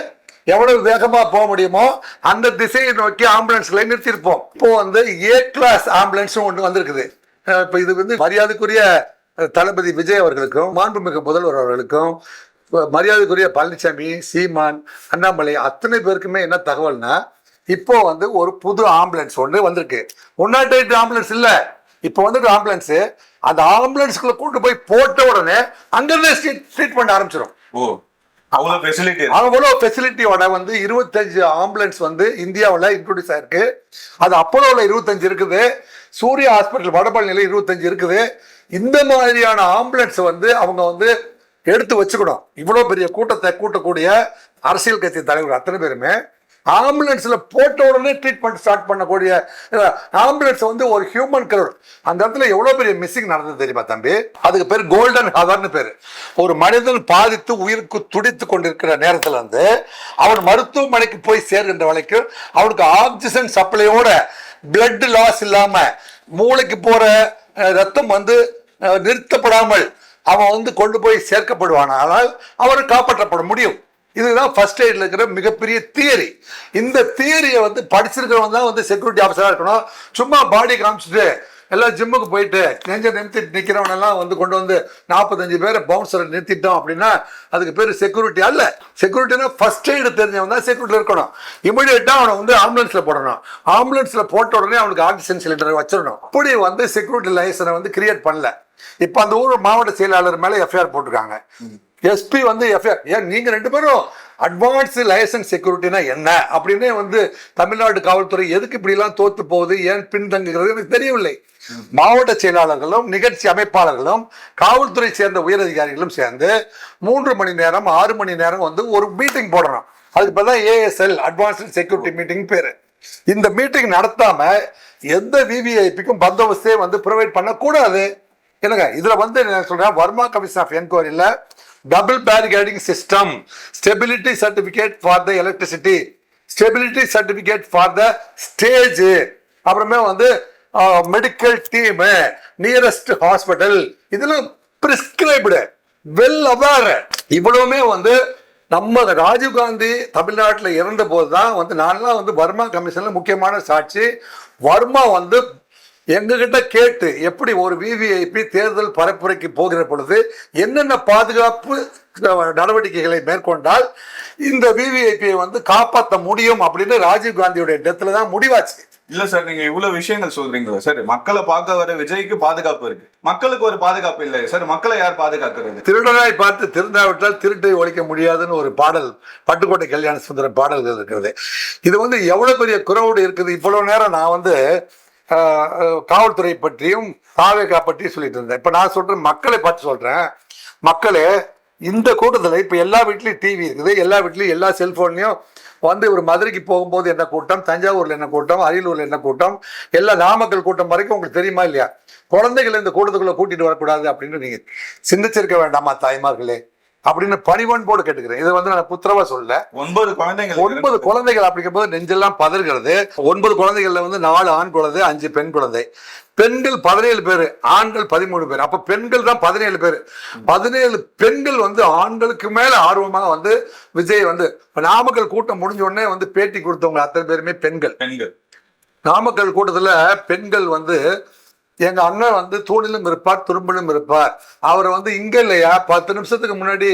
எவ்வளவு வேகமா போக முடியுமோ அந்த திசையை நோக்கி ஆம்புலன்ஸ்களை நிறுத்திருப்போம். இப்போ வந்து ஏ கிளாஸ் ஆம்புலன்ஸ் ஒன்று வந்திருக்குது. இப்போ இது வந்து மரியாதைக்குரிய தளபதி விஜய் அவர்களுக்கும் மாண்புமிகு முதல்வர் அவர்களுக்கும் மரியாதைக்குரிய பழனிசாமி, சீமான், அண்ணாமலை அத்தனை பேருக்குமே என்ன தகவல்னா, இப்போ வந்து ஒரு புது ஆம்புலன்ஸ் ஒன்று வந்திருக்கு. 108 ஆம்புலன்ஸ் இல்ல, இப்போ வந்துட்டு ஆம்புலன்ஸ். அந்த ஆம்புலன்ஸ்குள்ள கூட்டு போய் போட்ட உடனே அங்கிருந்தே ட்ரீட்மெண்ட் ஆரம்பிச்சிடும். அவ்வளோ ஃபெசிலிட்டியோட வந்து 25 ஆம்புலன்ஸ் வந்து இந்தியாவில் இன்ட்ரோடியூஸ் ஆயிருக்கு. அது அப்போலோவில் 25 இருக்குது, சூர்யா ஹாஸ்பிட்டல் வடபழனியில் 25 இருக்குது. இந்த மாதிரியான ஆம்புலன்ஸ் வந்து அவங்க வந்து எடுத்து வச்சுக்கணும். இவ்வளோ பெரிய கூட்டத்தை கூட்டக்கூடிய அரசியல் கட்சி தலைவர் அத்தனை பேருமே ஆம்புலன்ஸ்ல போட்ட உடனே ட்ரீட்மெண்ட் ஸ்டார்ட் பண்ணக்கூடிய ஆம்புலன்ஸ் வந்து ஒரு ஹியூமன் கரோட். அந்த இடத்துல எவ்வளவு பெரிய மிஸ்ஸிங் நடந்தது தெரியுமா தம்பி? அதுக்கு பேர் கோல்டன் ஹவர்னு பேரு. ஒரு மனிதன் பாதித்து உயிருக்கு துடித்து கொண்டிருக்கிற நேரத்துல வந்து அவன் மருத்துவமனைக்கு போய் சேர்கின்ற வரைக்கும் அவனுக்கு ஆக்சிஜன் சப்ளையோட பிளட் லாஸ் இல்லாம மூளைக்கு போற ரத்தம் வந்து நிறுத்தப்படாமல் அவன் வந்து கொண்டு போய் சேர்க்கப்படுவான். ஆனால் அவரை காப்பாற்றப்பட முடியும். இதுதான் ஃபர்ஸ்ட் எய்ட்ல இருக்கிற மிகப்பெரிய தியரி. இந்த தியரியை வந்து படிச்சிருக்கிறவங்க தான் வந்து செக்யூரிட்டி ஆஃபீஸரா இருக்கணும். சும்மா பாடி காமிச்சிட்டு எல்லாம் ஜிம்முக்கு போயிட்டு நெஞ்ச நிறுத்திட்டு நிற்கிறவனெல்லாம் வந்து கொண்டு வந்து 45 பேரை பவுன்சரை நிறுத்திட்டோம் அப்படின்னா அதுக்கு பேர் செக்யூரிட்டி அல்ல. செக்யூரிட்டினா ஃபர்ஸ்ட் எய்டு தெரிஞ்சவன் தான் செக்யூரிட்டி இருக்கணும். இமீடியட்டா அவனை வந்து ஆம்புலன்ஸ்ல போடணும். ஆம்புலன்ஸ்ல போட்ட உடனே அவனுக்கு ஆக்சிஜன் சிலிண்டரை வச்சிடணும். அப்படி வந்து செக்யூரிட்டி லைசனை வந்து கிரியேட் பண்ணல. இப்ப அந்த ஊர் மாவட்ட செயலாளர் மேல எஃப்ஐஆர் போட்டிருக்காங்க. எஸ்பி வந்து எஃப்ஐஆர், ஏன் நீங்க 2 பேரும் அட்வான்ஸ் லைசன்ஸ் செக்யூரிட்டினா என்ன அப்படின்னே வந்து தமிழ்நாடு காவல்துறை எதுக்கு இப்படி எல்லாம் தோத்து போகுது, ஏன் பின்தங்குகிறது எனக்கு தெரியவில்லை. மாவட்ட செயலாளர்களும் நிகழ்ச்சி அமைப்பாளர்களும் காவல்துறை சேர்ந்த உயரதிகாரிகளும் சேர்ந்து 3 மணி நேரம் 6 மணி நேரம் வந்து ஒரு மீட்டிங் போடணும். அதுக்கு பேர் தான் ASL அட்வான்ஸ்டு செக்யூரிட்டி மீட்டிங் பேரு. இந்த மீட்டிங் நடத்தாம எந்த விவிஐபிக்கும் பந்தோபஸ்தே வந்து ப்ரொவைட் பண்ணக்கூடாது. என்னங்க இதுல வந்து நான் சொல்றேன், Verma commission of என்கொயரியில double barricading system, stability certificate for the electricity, stability certificate for the stage, அப்புறமே வந்து மெடிக்கல் டீம், நியரஸ்ட் ஹாஸ்பிட்டல், இதெல்லாம் பிரிஸ்கிரைப்டு, வெல் அவேர். இவ்வளவுமே வந்து நம்ம ராஜீவ்காந்தி தமிழ்நாட்டில் இறந்த போது தான் வந்து நான்லாம் வந்து வர்மா கமிஷன்ல முக்கியமான சாட்சி. வர்மா வந்து எங்ககிட்ட கேட்டு எப்படி ஒரு விவிஐபி தேர்தல் பரப்புரைக்கு போகிற பொழுது என்னென்ன பாதுகாப்பு நடவடிக்கைகளை மேற்கொண்டால் இந்த விவிஐபியை வந்து காப்பாற்ற முடியும் அப்படின்னு ராஜீவ்காந்தியுடைய டெத்ல தான் முடிவாச்சு. இல்ல சார், நீங்க இவ்வளவு விஷயங்கள் சொல்றீங்களா சார்? மக்களை பார்க்க வர விஜய்க்கு பாதுகாப்பு இருக்கு, மக்களுக்கு ஒரு பாதுகாப்பு இல்லை சார். மக்களை யார் பாதுகாக்கிறது? திருடனாய் பார்த்து திருந்தாவிட்டால் திருட்டை ஒழிக்க முடியாதுன்னு ஒரு பாடல், பட்டுக்கோட்டை கல்யாண சுந்தரம் பாடல்கள் இருக்கிறது. இது வந்து எவ்வளவு பெரிய குரவுடு இருக்குது. இவ்வளவு நேரம் நான் வந்து காவல்துறை பற்றியும் தாவேகா பற்றியும் சொல்லிட்டு இருந்தேன். இப்ப நான் சொல்றேன், மக்களை பார்த்து சொல்றேன். மக்களே, இந்த கூட்டத்தில் இப்ப எல்லா வீட்லயும் டிவி இருக்குது, எல்லா வீட்லயும் எல்லா செல்போன்லயும் வந்து ஒரு மதுரைக்கு போகும்போது என்ன கூட்டம், தஞ்சாவூர்ல என்ன கூட்டம், அரியலூர்ல என்ன கூட்டம், எல்லா நாமக்கல் கூட்டம் வரைக்கும் உங்களுக்கு தெரியுமா இல்லையா? குழந்தைகளை இந்த கூட்டத்துக்குள்ள கூட்டிட்டு வரக்கூடாது அப்படின்னு நீங்க சிந்திச்சிருக்க வேண்டாமா தாய்மார்களே அப்படின்னு பணிவன்போடு கேட்டுக்கிறேன். இதை வந்து நான் புத்திரவா சொல்ல. 9 குழந்தைகள் அப்படிங்கும் போது நெஞ்செல்லாம் பதறுகிறது. 9 குழந்தைகள்ல வந்து 4 ஆண் குழந்தை, 5 பெண் குழந்தை. பெண்கள் 17 பேர், ஆண்கள் 13 பேர். அப்ப பெண்கள் தான் 17 பேர். 17 பெண்கள் வந்து ஆண்களுக்கு மேல ஆர்வமாக வந்து விஜய் வந்து நாமக்கல் கூட்டம் முடிஞ்ச உடனே வந்து பேட்டி கொடுத்தவங்க அத்தனை பேருமே பெண்கள். நாமக்கல் கூட்டத்துல பெண்கள் வந்து எங்க அண்ணன் வந்து தூணிலும் இருப்பார், துரும்பிலும் இருப்பார், அவரை வந்து இங்க இல்லையா 10 நிமிஷத்துக்கு முன்னாடி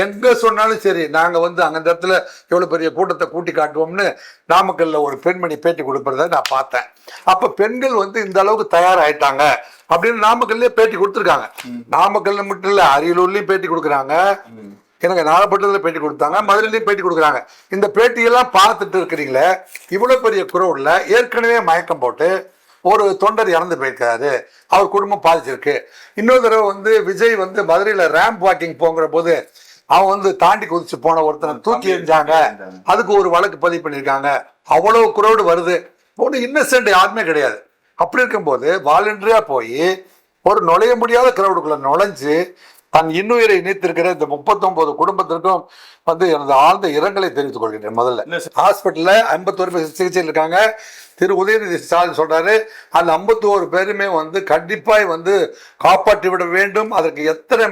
எங்க சொன்னாலும் சரி நாங்க வந்து அந்த இடத்துல எவ்வளவு பெரிய கூட்டத்தை கூட்டி காட்டுவோம்னு நாமக்கல்ல ஒரு பெண்மணி பேட்டி கொடுப்பறத நான் பார்த்தேன். அப்ப பெண்கள் வந்து இந்த அளவுக்கு தயாராயிட்டாங்க அப்படின்னு நாமக்கல்லே பேட்டி கொடுத்துருக்காங்க. நாமக்கல்ல மட்டும் இல்ல, அரியலூர்லயும் பேட்டி கொடுக்குறாங்க, எனக்கு நாகப்பட்டினத்துல பேட்டி கொடுத்தாங்க, மதுரையிலையும் பேட்டி கொடுக்குறாங்க. இந்த பேட்டியெல்லாம் பார்த்துட்டு இருக்கிறீங்களே, இவ்வளவு பெரிய குரவுல ஏற்கனவே மயக்கம் போட்டு ஒரு தொண்டர் இறந்து போயிருக்காரு, அவர் குடும்பம் பாதிச்சிருக்கு. இன்னொரு தடவை வந்து விஜய் வந்து மதுரையில ரேம்ப் வாக்கிங் போங்கிற போது அவன் வந்து தாண்டி குதிச்சு போன ஒருத்தனை தூக்கி எறிஞ்சாங்க, அதுக்கு ஒரு வழக்கு பதிவு பண்ணியிருக்காங்க. அவ்வளவு குரவுடு வருது, ஒன்றும் இன்னசென்ட் யாருமே கிடையாது. அப்படி இருக்கும்போது வாலண்டரியா போய் ஒரு நுழைய முடியாத கிரவுடுக்குள்ள நுழைஞ்சு தன் இன்னுயிரை இணைத்திருக்கிற இந்த 39 குடும்பத்திற்கும் வந்து எனது ஆழ்ந்த இரங்கலை தெரிவித்துக் கொள்கிறேன். முதல்ல ஹாஸ்பிட்டல்ல 51 பேர் சிகிச்சையில் இருக்காங்க. திரு உதயநிதி ஸ்டாலின் சொல்றாரு, அந்த 51 பேருமே வந்து கண்டிப்பாய் வந்து காப்பாற்றி விட வேண்டும். அதற்கு எத்தனை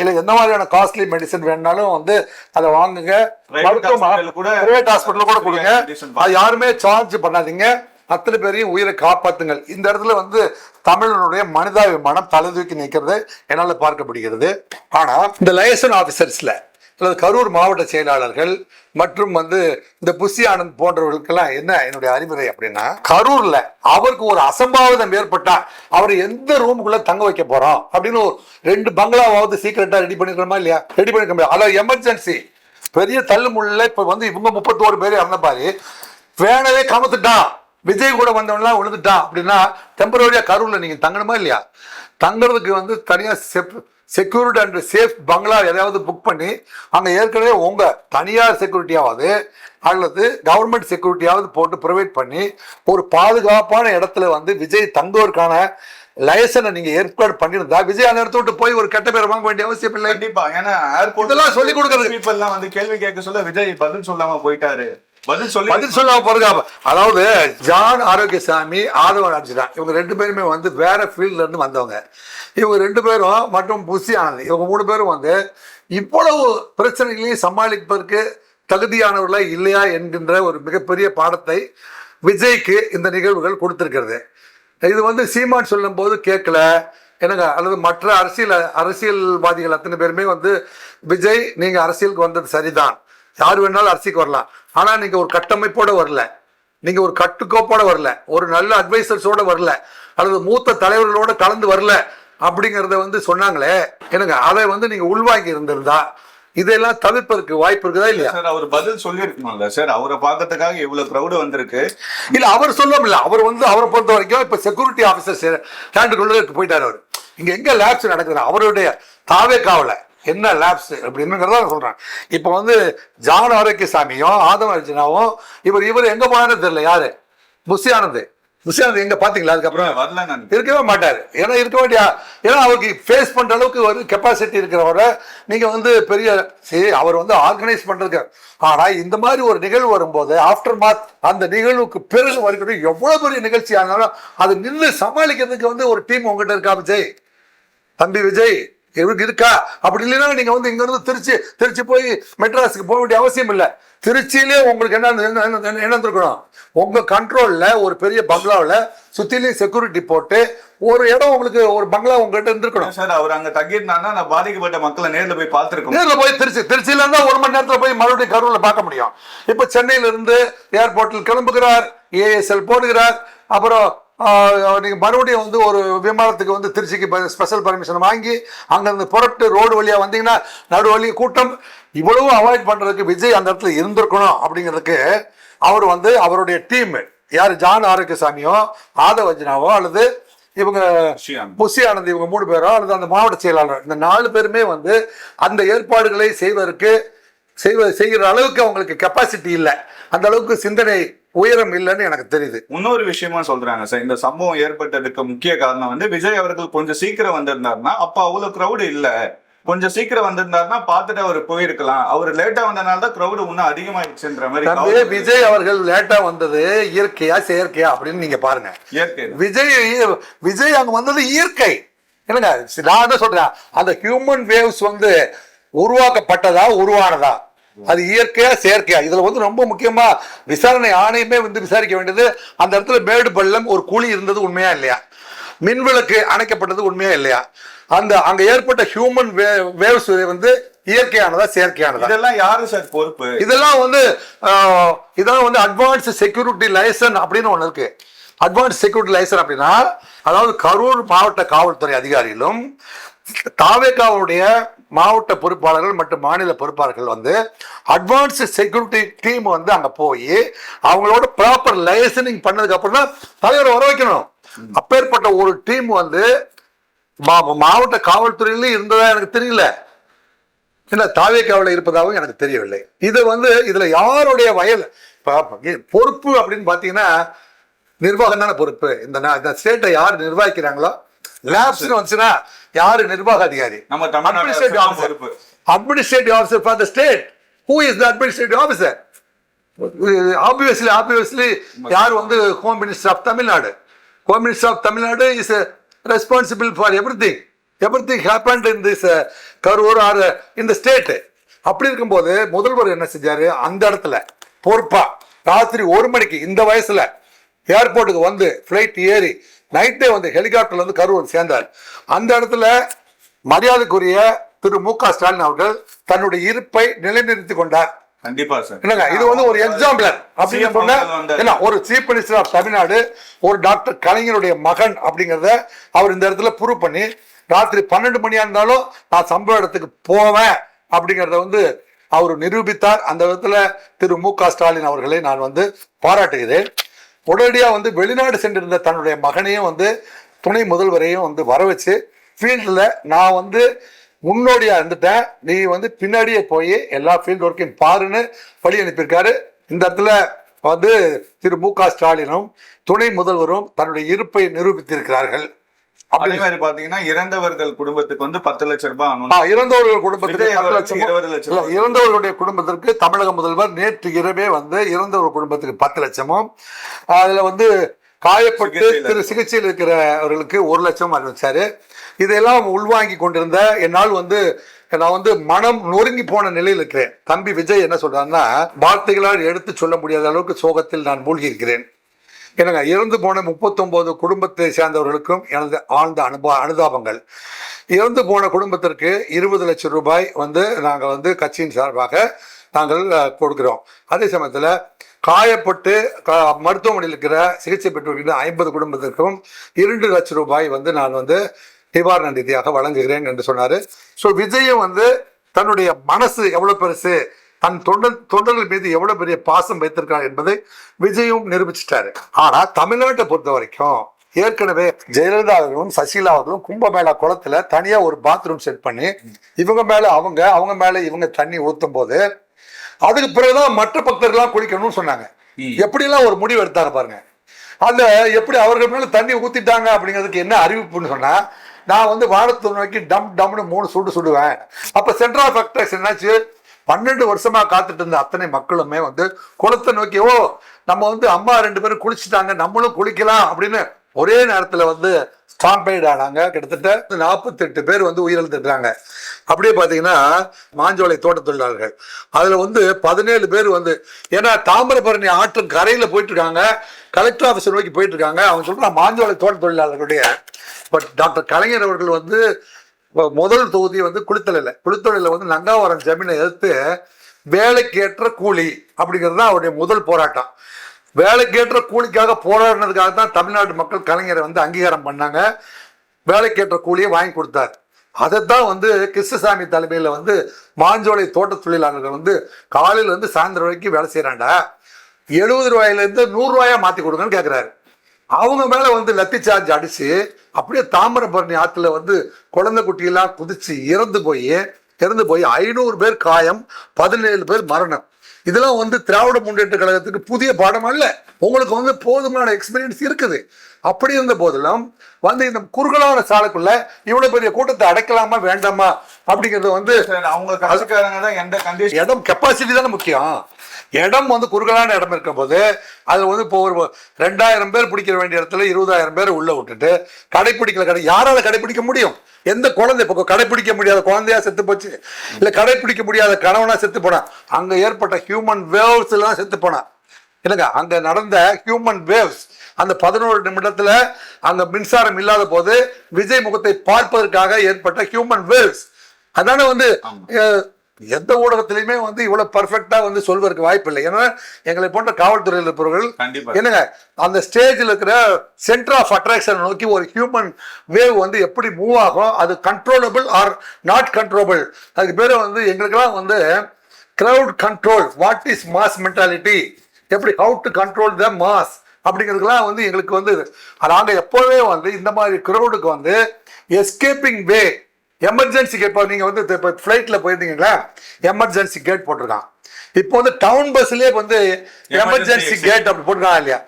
இல்லை எந்த மாதிரியான காஸ்ட்லி மெடிசன் வேணாலும் வந்து அதை வாங்குங்க, பிரைவேட் ஹாஸ்பிட்டல் கூட கொடுங்க, அது யாருமே சார்ஜ் பண்ணாதீங்க, அத்தனை பேரையும் உயிரை காப்பாத்துங்கள். இந்த இடத்துல வந்து தமிழனுடைய மனிதாபிமானம் தலை தூக்கி நிற்கிறது என்னால பார்க்கப்படுகிறது. ஆனா இந்த லைசன் ஆபீசர்ஸ்ல அல்லது கரூர் மாவட்ட செயலாளர்கள் மற்றும் வந்து இந்த புஷி ஆனந்த் போன்றவர்களுக்கெல்லாம் என்ன என்னுடைய அறிவுரை அப்படின்னா, கரூர்ல அவருக்கு ஒரு அசம்பாவிதம் ஏற்பட்டா அவரை எந்த ரூமுக்குள்ள தங்க வைக்க போறோம் அப்படின்னு ஒரு 2 பங்களாவது சீக்கிரட்டா ரெடி பண்ணிருக்கணுமா இல்லையா? ரெடி பண்ணிருக்க முடியாது. அதாவது எமர்ஜென்சி பெரிய தள்ளுமுள்ள இப்ப வந்து இவங்க 31 பேர் இறந்த பாரு, வேணவே கமத்துட்டான், விஜய் கூட வந்தவன்லாம் விழுந்துட்டான் அப்படின்னா டெம்பரரியா கரூர்ல நீங்க தங்கணுமா இல்லையா? தங்குறதுக்கு வந்து தனியா செக்யூரிட்டி அண்ட் சேஃப் பங்களா எதையாவது புக் பண்ணி அங்க ஏற்கனவே உங்க தனியார் செக்யூரிட்டியாவது அல்லது கவர்மெண்ட் செக்யூரிட்டியாவது போட்டு ப்ரொவைட் பண்ணி ஒரு பாதுகாப்பான இடத்துல வந்து விஜய் தங்குவதற்கான லைசனை நீங்க ஏற்பாடு பண்ணிருந்தா விஜய் அந்த இடத்த விட்டு போய் ஒரு கெட்ட பேர் வாங்க வேண்டிய அவசியம் இல்லை. கண்டிப்பா, ஏன்னா ஏர்போர்ட் எல்லாம் சொல்லி கொடுக்கறது பீப்பிள் எல்லாம் வந்து கேள்வி கேட்க சொல்ல விஜய் பதில் சொல்லாம போயிட்டாரு. பதில் சொல்லாம போறதுக்கு, அதாவது ஜான் ஆரோக்கியசாமி, ஆதவன் அர்ஜுனா இவங்க 2 பேருமே வந்து வேற ஃபீல்ட்ல இருந்து வந்தவங்க. இவங்க 2 பேரும் மற்றும் புஷி ஆனந்த் இவங்க 3 பேரும் வந்து இவ்வளவு பிரச்சனைகளையும் சமாளிப்பதற்கு தகுதியானவர்களா இல்லையா என்கின்ற ஒரு மிகப்பெரிய பாடத்தை விஜய்க்கு இந்த நிகழ்வுகள் கொடுத்திருக்கிறது. இது வந்து சீமான் சொல்லும் போது கேட்கல என்னங்க, அல்லது மற்ற அரசியல்வாதிகள் அத்தனை பேருமே வந்து விஜய் நீங்க அரசியலுக்கு வந்தது சரிதான், யார் வேணாலும் அரசியலுக்கு வரலாம், ஆனா நீங்க ஒரு கட்டமைப்போட வரல, நீங்க ஒரு கட்டுக்கோப்போட வரல, ஒரு நல்ல அட்வைசர்ஸோட வரல, அல்லது மூத்த தலைவர்களோட கலந்து வரல அப்படிங்கிறத வந்து சொன்னாங்களே, எனக்கு அதை வந்து நீங்க உள்வாங்கி இருந்திருந்தா இதெல்லாம் தவிர்ப்பதற்கு வாய்ப்பு இருக்குதா இல்லையா? சார் அவர் பதில் சொல்லியிருக்கணும்ல சார், அவரை பார்க்கறதுக்காக இவ்வளவு கிரௌடு வந்திருக்கு. இல்ல அவர் சொல்லல, அவர் வந்து அவரை பொறுத்த வரைக்கும் இப்ப செக்யூரிட்டி ஆபீசர் ஸ்டாண்டுக்குள்ள போயிட்டாரு. அவர் இங்க எங்க லேப்ஸ் நடக்குது, அவருடைய தாவேக்காவுல என்ன லேப்ஸ் அப்படின்னுங்கிறத சொல்றேன். இப்ப வந்து ஜான் ஆரோக்கியசாமியும் ஆதவ அர்ஜுனாவும் இவர் எங்க போனான்னு தெரியல. யாரு? புஷி ஆனந்த் எங்க பாத்தீங்களா? அதுக்கப்புறம் வரல, நான் இருக்கவே மாட்டாரு. ஏன்னா இருக்க வேண்டிய, ஏன்னா அவருக்கு ஃபேஸ் பண்ற அளவுக்கு ஒரு கெப்பாசிட்டி இருக்கிறவரை நீங்க வந்து பெரிய அவர் வந்து ஆர்கனைஸ் பண்றதுக்கு. ஆனா இந்த மாதிரி ஒரு நிகழ்வு வரும்போது ஆஃப்டர் மாத் அந்த நிகழ்வுக்கு பிறகு வரைக்கும் எவ்வளவு பெரிய நிகழ்ச்சி ஆனாலும் அது நின்று சமாளிக்கிறதுக்கு வந்து ஒரு டீம் உங்ககிட்ட இருக்கா விஜய்? தம்பி விஜய் இவருக்கு இருக்கா? அப்படி இல்லைன்னா நீங்க வந்து இங்க இருந்து திருச்சி போய் மெட்ராஸுக்கு போக வேண்டிய அவசியம் இல்லை. திருச்சியிலே உங்களுக்கு என்ன இருக்கணும், உங்க கண்ட்ரோல்ல ஒரு பெரிய பங்களாவில் சுத்திலையும் செக்யூரிட்டி போட்டு ஒரு இடம் உங்களுக்கு ஒரு பங்களா உங்ககிட்ட இருந்திருக்கணும். சார் அவர் அங்க தங்கியிருந்தாருன்னா நான் பாதிக்கப்பட்ட மக்களை நேர்ல போய் பார்த்திருக்கோம். நேர்ல போய் திருச்சியில இருந்தா 1 மணி நேரத்துல போய் மறுபடியும் கரூர்ல பார்க்க முடியும். இப்ப சென்னையில இருந்து ஏர்போர்ட்டில் கிளம்புகிறார், ஏஎஸ்எல் போடுகிறார். அப்புறம் நீங்க மறுபடியும் வந்து ஒரு விமானத்துக்கு வந்து திருச்சிக்கு ஸ்பெஷல் பர்மிஷன் வாங்கி அங்கிருந்து புறப்பட்டு ரோடு வழியா வந்தீங்கன்னா நடுவழி கூட்டம். இவ்வளவு அவாய்ட் பண்றதுக்கு விஜய் அந்த இடத்துல இருந்திருக்கணும். அப்படிங்கிறதுக்கு அவர் வந்து அவருடைய டீம் யாரு, ஜான் ஆரோக்கியசாமியோ ஆதவ அர்ஜுனாவோ அல்லது இவங்க புஷி ஆனந்த், இவங்க 3 பேரோ அல்லது அந்த மாவட்ட செயலாளர், இந்த 4 பேருமே வந்து அந்த ஏற்பாடுகளை செய்கிற அளவுக்கு அவங்களுக்கு கெப்பாசிட்டி இல்லை, அந்த அளவுக்கு சிந்தனை உயரம் இல்லைன்னு எனக்கு தெரியுது. இன்னொரு விஷயமா சொல்றாங்க சார், இந்த சம்பவம் ஏற்பட்டதுக்கு முக்கிய காரணம் வந்து விஜய் அவர்கள் கொஞ்சம் சீக்கிரம் வந்திருந்தாருன்னா அப்ப அவ்வளவு கிரௌடு இல்ல, கொஞ்சம் சீக்கிரம் வந்திருந்தாருன்னா பார்த்துட்டு அவர் போயிருக்கலாம். அவர் லேட்டா வந்தனால தான் கிரௌடு இன்னும் அதிகமாயிடுச்சுன்ற மாதிரி. விஜய் அவர்கள் லேட்டா வந்தது இயற்கையா செயற்கையா அப்படின்னு நீங்க பாருங்க. இயற்கை. விஜய் அங்க வந்தது இயற்கை. என்னங்க நான் என்ன சொல்றேன், அந்த ஹியூமன் வேவ்ஸ் வந்து உருவாக்கப்பட்டதா உருவானதா, அது இயற்கையா செயற்கையா, இதுல வந்து ரொம்ப முக்கியமா விசாரணை ஆணையமே வந்து விசாரிக்க வேண்டியது அந்த இடத்துல மேடு பள்ளம் ஒரு குழி இருந்தது உண்மையா இல்லையா, மின்விளக்கு அணைக்கப்பட்டது உண்மையா இல்லையா, அங்க ஏற்பட்ட ஹியூமன் வேவ்ஸ் வந்து இயற்கையானதா செயற்கையானதா, இதெல்லாம் யாரு சார் பொறுப்பு? இதெல்லாம் வந்து அட்வான்ஸ் செக்யூரிட்டி லைசன் அப்படின்னு ஒண்ணு இருக்கு. அட்வான்ஸ் செக்யூரிட்டி லைசன் அப்படின்னா அதாவது கரூர் மாவட்ட காவல்துறை அதிகாரிகளும் தாவேகாவுடைய மாவட்ட பொறுப்பாளர்கள் மற்றும் மாநில பொறுப்பாளர்கள் வந்து அட்வான்ஸ் செக்யூரிட்டி டீம் வந்து அங்க போய் அவங்களோட ப்ராப்பர் லைசனிங் பண்ணதுக்கு அப்புறம் தான் தலைவரை வர வைக்கணும். அப்பேற்பட்ட ஒரு டீம் வந்து மாவட்ட காவல்துறையில இருந்ததா எனக்கு தெரியல, இல்ல தாவேகாவில் இருப்பதாகவும் எனக்கு தெரியவில்லை. இது வந்து இதுல யாருடைய வயல் பொறுப்பு அப்படின்னு பாத்தீங்கன்னா நிர்வாகம் தானே பொறுப்பு. இந்த ஸ்டேட்டை யார் நிர்வகிக்கிறாங்களோ, லேப்ஸ் வந்துச்சுன்னா யாரு நிர்வாக அதிகாரி? நம்ம administrative officer for the state. Who is the administrative officer? Obviously யார் வந்து home minister of Tamil Nadu. Home minister of Tamil Nadu is responsible for everything happened in this Karur or இந்த ஸ்டேட். அப்படி இருக்கும்போது முதல்வர் என்ன செஞ்சாரு, அந்த இடத்துல பொறுப்பா ராத்திரி 1 மணிக்கு இந்த வயசுல ஏர்போர்ட்டுக்கு வந்து பிளைட் ஏறி நைட்டே வந்து ஹெலிகாப்டர்ல வந்து கரூர் சேர்ந்தார். அந்த இடத்துல மரியாதைக்குரிய திரு மு.க. ஸ்டாலின் அவர்கள் தன்னுடைய இருப்பை நிலைநிறுத்தி கொண்டார். கண்டிப்பா சார். என்னங்க இது வந்து ஒரு எக்ஸாம்பிளர் அப்படின்னு சொன்ன ஒரு சீஃப் மினிஸ்டர் ஆஃப் தமிழ்நாடு, ஒரு டாக்டர் கலைஞருடைய மகன் அப்படிங்கிறத அவர் இந்த இடத்துல ப்ரூவ் பண்ணி ராத்திரி 12 மணியா இருந்தாலும் நான் சம்பவ இடத்துக்கு போவேன் அப்படிங்கிறத வந்து அவர் நிரூபித்தார். அந்த விதத்துல திரு மு.க. ஸ்டாலின் அவர்களை நான் வந்து பாராட்டுகிறேன். உடனடியா வந்து வெளிநாடு சென்றிருந்த தன்னுடைய மகனையும் வந்து துணை முதல்வரையும் வந்து வர வச்சு ஃபீல்டில் நான் வந்து முன்னோடியா இருந்துட்டேன், நீ வந்து பின்னாடியே போய் எல்லா ஃபீல்டு ஒர்க்கையும் பாருன்னு வழி அனுப்பியிருக்காரு. இந்த இடத்துல வந்து திரு மு.க. ஸ்டாலினும் துணை முதல்வரும் தன்னுடைய இருப்பை நிரூபித்திருக்கிறார்கள். அதே மாதிரி பாத்தீங்கன்னா இறந்தவர்கள் குடும்பத்துக்கு வந்து 10 லட்சம் ரூபாய், இறந்தவர்கள் குடும்பத்துக்கு 10 லட்சம், இறந்தவர்களுடைய குடும்பத்திற்கு தமிழக முதல்வர் நேற்று இரவே வந்து இறந்தவர்கள் குடும்பத்துக்கு 10 லட்சமும், அதுல வந்து காயப்பட்டு சிகிச்சையில் இருக்கிறவர்களுக்கு 1 லட்சம் அறிவிச்சாரு. இதெல்லாம் உள்வாங்கி கொண்டிருந்த என்னால் வந்து நான் வந்து மனம் நொறுங்கி போன நிலையில் இருக்கிறேன். தம்பி விஜய் என்ன சொல்றாருன்னா, வார்த்தைகளால் எடுத்து சொல்ல முடியாத அளவுக்கு சோகத்தில் நான் மூழ்கி இருக்கிறேன். என்னங்க இறந்து போன 39 குடும்பத்தை சேர்ந்தவர்களுக்கும் எனது ஆழ்ந்த அனுதாபங்கள். இறந்து போன குடும்பத்திற்கு 20 லட்சம் ரூபாய் வந்து நாங்கள் வந்து கட்சியின் சார்பாக நாங்கள் கொடுக்கிறோம். அதே சமயத்தில் காயப்பட்டு மருத்துவமனையில் இருக்கிற சிகிச்சை பெற்று 50 குடும்பத்திற்கும் 2 லட்சம் ரூபாய் வந்து நான் வந்து நிவாரண நிதியாக வழங்குகிறேன் என்று சொன்னாரு. ஸோ விஜயும் வந்து தன்னுடைய மனசு எவ்வளவு பெருசு, தன் தொண்டர்கள் மீது எவ்வளவு பெரிய பாசம் வைத்திருக்கார் என்பதை விஜயும் நிரூபிச்சிட்டாரு. ஆனா தமிழ்நாட்டை பொறுத்த வரைக்கும் ஏற்கனவே ஜெயலலிதா அவர்களும் சசிகலா அவர்களும் கும்பமேளா குளத்துல தனியா ஒரு பாத்ரூம் செட் பண்ணி இவங்க மேல அவங்க மேல இவங்க தண்ணி ஊத்தும் போது அதுக்கு பிறகுதான் மற்ற பக்தர்கள்லாம் குளிக்கணும்னு சொன்னாங்க. எப்படிலாம் ஒரு முடிவு எடுத்தாங்க பாருங்க. அந்த எப்படி அவர்கள் மேல தண்ணி ஊத்திட்டாங்க அப்படிங்கிறதுக்கு என்ன அறிவிப்புன்னு சொன்னா, நான் வந்து வானத்தை நோக்கி டம்னு 3 சுடு சுடுவேன். அப்ப சென்டர் ஆஃப் அட்ராக்ஷன் என்னாச்சு, 12 வருஷமா காத்துட்டு இருந்த அத்தனை மக்களுமே வந்து குளத்தை நோக்கி, ஓ நம்ம வந்து அம்மா 2 பேரும் குளிச்சுட்டாங்க நம்மளும் குளிக்கலாம் அப்படின்னு ஒரே நேரத்துல வந்து ஸ்டாம்பைட் ஆனாங்க. கிட்டத்தட்ட 48 பேர் வந்து உயிரிழந்துட்டாங்க. அப்படியே பாத்தீங்கன்னா மாஞ்சோலை தோட்ட தொழிலாளர்கள் அதுல வந்து 17 பேர் வந்து, ஏன்னா தாமிரபரணி ஆற்று கரையில போயிட்டு இருக்காங்க, கலெக்டர் ஆஃபீஸ் நோக்கி போயிட்டு இருக்காங்க. அவங்க சொல்றாங்க மாஞ்சோலை தோட்ட தொழிலாளர்களுடைய பட் டாக்டர் கலைஞர் அவர்கள் வந்து முதல் தொகுதி வந்து குளித்தொழில வந்து நங்காவரம் ஜமீனை எதிர்த்து வேலைக்கேற்ற கூலி அப்படிங்கிறது தான் அவருடைய முதல் போராட்டம். வேலைக்கேற்ற கூலிக்காக போராடினதுக்காக தான் தமிழ்நாட்டு மக்கள் கலைஞரை வந்து அங்கீகாரம் பண்ணாங்க, வேலைக்கேற்ற கூலியை வாங்கி கொடுத்தார். அதைத்தான் வந்து கிருஷ்ணசாமி தலைமையில் வந்து மாஞ்சோலை தோட்ட தொழிலாளர்கள் வந்து காலையில இருந்து சாயந்தரம் வரைக்கும் வேலை செய்யறாண்டா, 70 ரூபாயிலிருந்து 100 ரூபாயா மாத்தி கொடுங்கன்னு கேட்கிறாரு. அவங்க மேல வந்து லத்தி சார்ஜ் அடிச்சு அப்படியே தாமிரபரணி ஆத்துல வந்து குழந்தை குட்டியெல்லாம் குதிச்சு இறந்து போய் 500 பேர் காயம், 17 பேர் மரணம். இதெல்லாம் வந்து திராவிட முன்னேற்ற கழகத்துக்கு புதிய பாடம் அல்ல. உங்களுக்கு வந்து போதுமான எக்ஸ்பீரியன்ஸ் இருக்குது. அப்படி இருந்த போதிலும் வந்து இந்த குறுகலான சாலைக்குள்ள இவ்வளவு பெரிய கூட்டத்தை அடைக்கலாமா வேண்டாமா அப்படிங்கிறது வந்து அவங்க இடம் கெப்பாசிட்டி தானே முக்கியம். இடம் வந்து குறுகலான இடம் இருக்கும் போது அது வந்து இப்போ ஒரு 2000 பேர் பிடிக்க வேண்டிய இடத்துல 20,000 பேர் உள்ள விட்டுட்டு கடைப்பிடிக்கல யாரால கடைப்பிடிக்க முடியும்? எந்த குழந்தை இப்போ கடைப்பிடிக்க முடியாத குழந்தையா செத்து போச்சு, இல்ல கடைப்பிடிக்க முடியாத கணவனா செத்து போனா, அங்க ஏற்பட்ட ஹியூமன் வேவ்ஸ் எல்லாம் செத்து போனா என்னங்க, அங்க நடந்த ஹியூமன் வேவ்ஸ் அந்த 11 நிமிடத்துல அங்க மின்சாரம் இல்லாத போது விஜய் முகத்தை பார்ப்பதற்காக ஏற்பட்ட ஹியூமன் வேவ்ஸ். அதனால வந்து எந்த ஊடகத்திலையுமே வந்து இவ்வளவு பர்ஃபெக்டா வந்து சொல்வதற்கு வாய்ப்பு இல்லை. ஏன்னா எங்களை போன்ற காவல்துறையில் இருப்பவர்கள் என்னங்க அந்த ஸ்டேஜில் இருக்கிற சென்டர் ஆஃப் அட்ராக்ஷன் நோக்கி ஒரு ஹியூமன் வேவ் வந்து எப்படி மூவ் ஆகும், அது கண்ட்ரோலபிள் ஆர் நாட் கண்ட்ரோலபிள், அதுக்கு பேர் வந்து எங்களுக்கெல்லாம் வந்து crowd control, what is mass mentality, எப்படி how to control the mass அப்படிங்கிறதுக்கெல்லாம் வந்து எங்களுக்கு வந்து நாங்கள் எப்போவே வந்து இந்த மாதிரி கிரவுடுக்கு வந்து எஸ்கேப்பிங் வே, எமர்ஜென்சிக்கு இப்போ நீங்கள் வந்து இப்போ ஃப்ளைட்டில் போயிருந்தீங்களா, எமர்ஜென்சி கேட் போட்டிருக்கான். இப்போ வந்து டவுன் பஸ்லேயே வந்து எமர்ஜென்சி கேட் அப்படி போட்டிருக்காங்க இல்லையா?